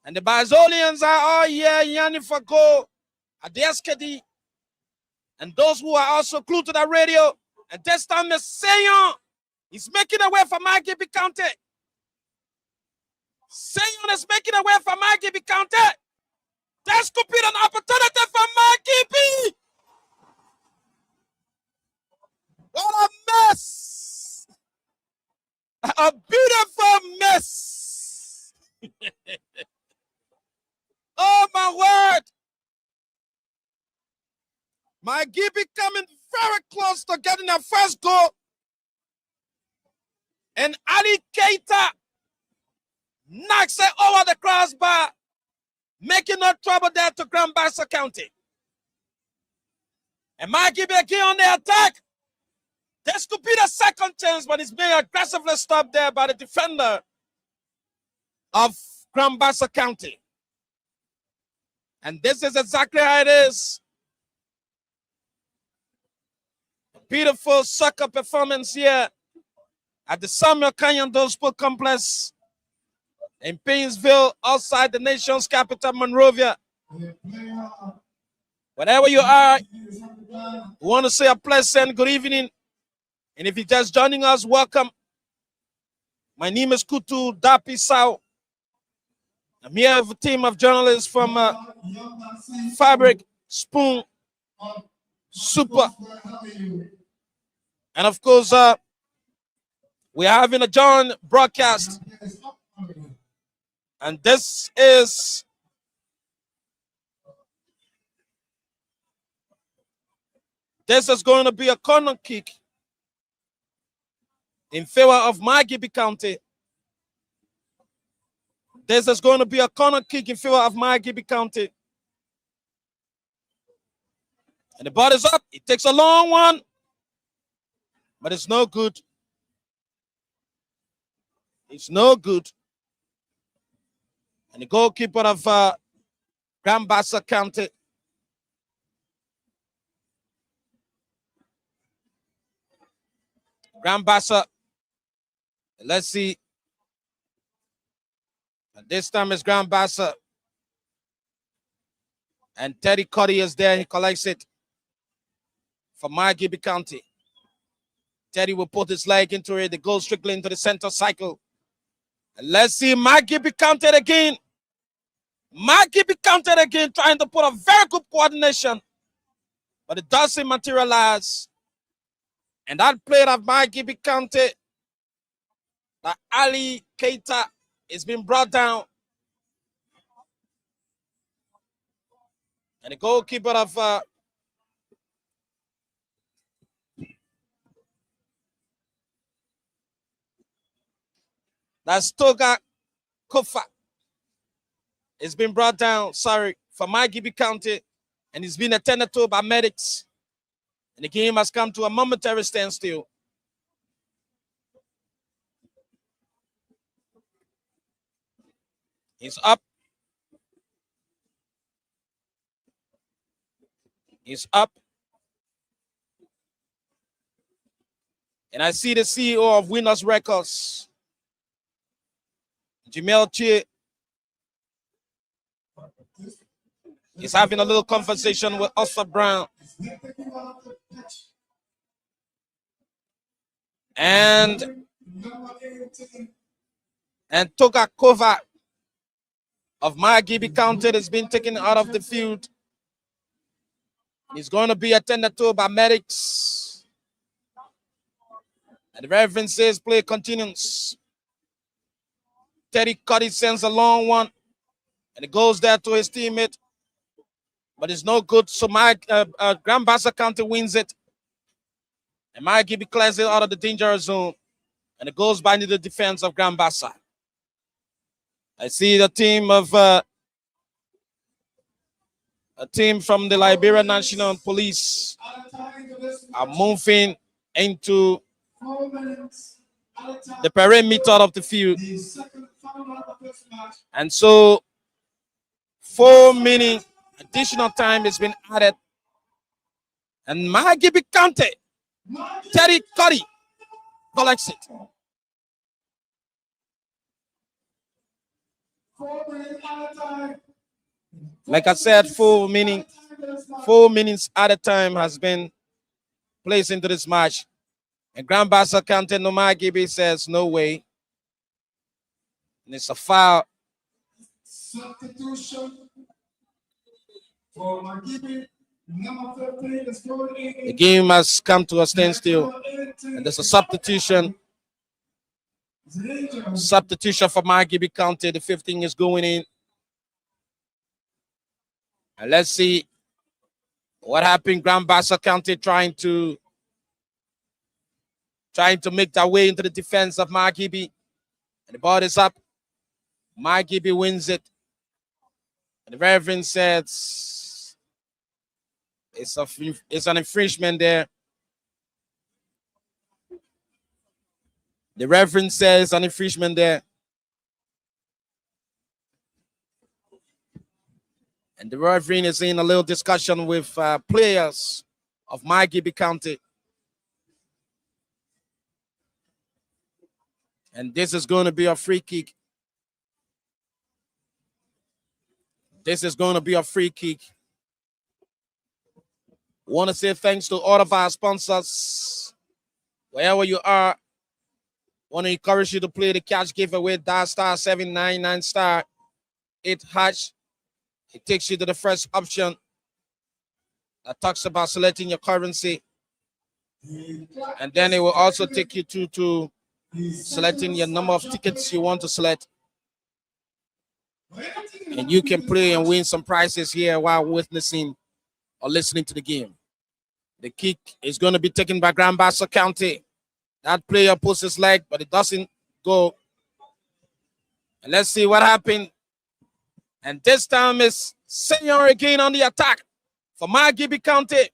And the Bazolians are all here yearning for goal at the SKD. And those who are also glued to the radio. And this time the Seyon is making a way for Margibi County. Seyon is making a way for Margibi County. This could be an opportunity for Margibi. What a mess. A beautiful mess. Oh, my word. Margibi coming very close to getting their first goal. And Ali Keita knocks it over the crossbar, making no trouble there to Grand Bassa County. And Margibi again on the attack. This could be the second chance, but it's being aggressively stopped there by the defender of Grand Bassa County. And this is exactly how it is. A beautiful soccer performance here at the Samuel Kanyando Sport Complex in Painesville, outside the nation's capital, Monrovia. Wherever you are, we want to say a pleasant good evening. And if you're just joining us, welcome. My name is Kutu Dapi Sao. I'm here with a team of journalists from Fabric, Spoon, Super. And of course, we're having a joint broadcast. And this is going to be a corner kick in favor of Margibi County. This is going to be a corner kick in favor of Margibi County. And the ball is up. It takes a long one, but it's no good. It's no good. And the goalkeeper of Grand Bassa County, Grand Bassa, let's see. And this time it's Grand Bassa. And Teddy Cuddy is there. He collects it for Margibi County. Teddy will put his leg into it. It goes strictly into the center cycle. And let's see Margibi County again. Margibi County again, trying to put a very good coordination. But it doesn't materialize. And that player of Margibi County, that Ali Keita, is being brought down. And the goalkeeper of that's Toga Kofa. It's been brought down, for Margibi County, and it's been attended to by medics. And the game has come to a momentary standstill. He's up. He's up. And I see the CEO of Winners Records, Jamel Chie, is having a little conversation with Oscar Brown. And Toga Kova of Margibi County has been taken out of the field. He's going to be attended to by medics. And the referee says play continues. Teddy Cuddy sends a long one. And it goes there to his teammate. But it's no good. So Grand Bassa County wins it. And Margibi clears it out of the danger zone. And it goes by into the defense of Grand Bassa. I see the team of a team from the Liberia National Police are moving into the perimeter of the field. And so 4 minutes additional time has been added. And Margibi County, Teddy Cuddy collects it. Like I said, 4 minutes at a time has been placed into this match. And Grand Bassa County, no Margibi says no way. And it's a foul. Substitution for Margibi. The game has come to a standstill. And there's a substitution. Substitution for Margibi County. The 15 is going in. And let's see what happened. Grand Bassa County trying to trying to make their way into the defense of Margibi. And the ball is up. Margibi wins it. And the referee says it's an infringement there. The referee says an infringement there. And the referee is in a little discussion with players of Margibi County. And this is going to be a free kick. This is going to be a free kick. Want to say thanks to all of our sponsors. Wherever you are, want to encourage you to play the cash giveaway, dial star 799 star 8 hash. It takes you to the first option that talks about selecting your currency. And then it will also take you to selecting your number of tickets you want to select. And you can play and win some prizes here while witnessing or listening to the game. The kick is going to be taken by Grand Bassa County. That player pulls his leg, but it doesn't go. And let's see what happened. And this time is Senior again on the attack for Margibi County.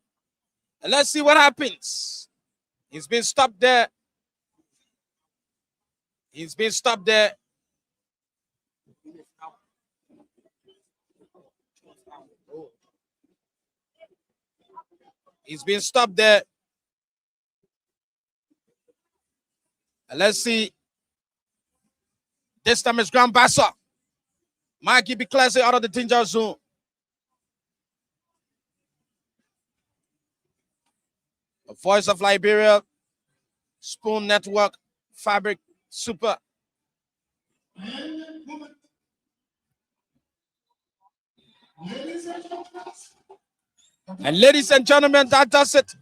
And let's see what happens. He's been stopped there. He's been stopped there. He's been stopped there. And let's see. This time it's Grand Bassa. Margibi Classic out of the danger zone. The Voice of Liberia, Spoon Network, Fabric Super. And ladies and gentlemen, that does it.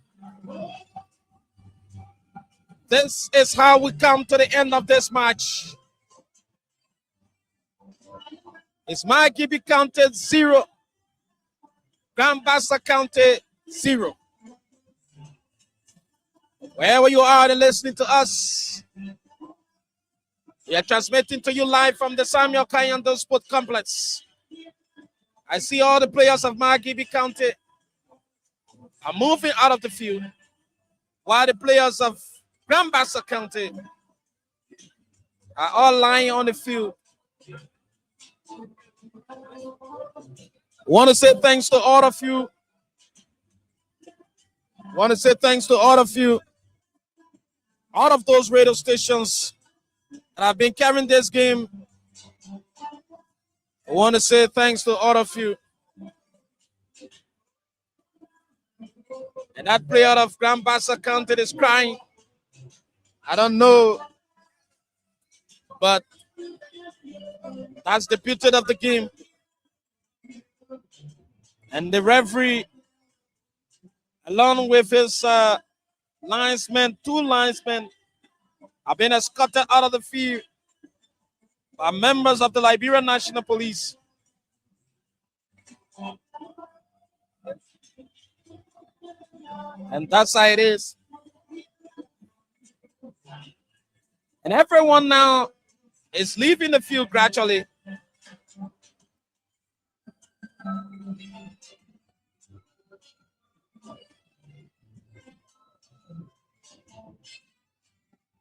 This is how we come to the end of this match. It's Margibi County 0, Grand Bassa County 0. Wherever you are and listening to us, we are transmitting to you live from the Samuel Kayando Sport Complex. I see all the players of Margibi County are moving out of the field, while the players of Grand Bassa County are all lying on the field. Want to say thanks to all of you. Want to say thanks to all of you. All of those radio stations that have been carrying this game. I want to say thanks to all of you. And that player of Grand Bassa County is crying. I don't know. But that's the beauty of the game. And the referee, along with his linesmen, 2 linesmen, have been escorted out of the field by members of the Liberian National Police. And that's how it is. And everyone now is leaving the field gradually.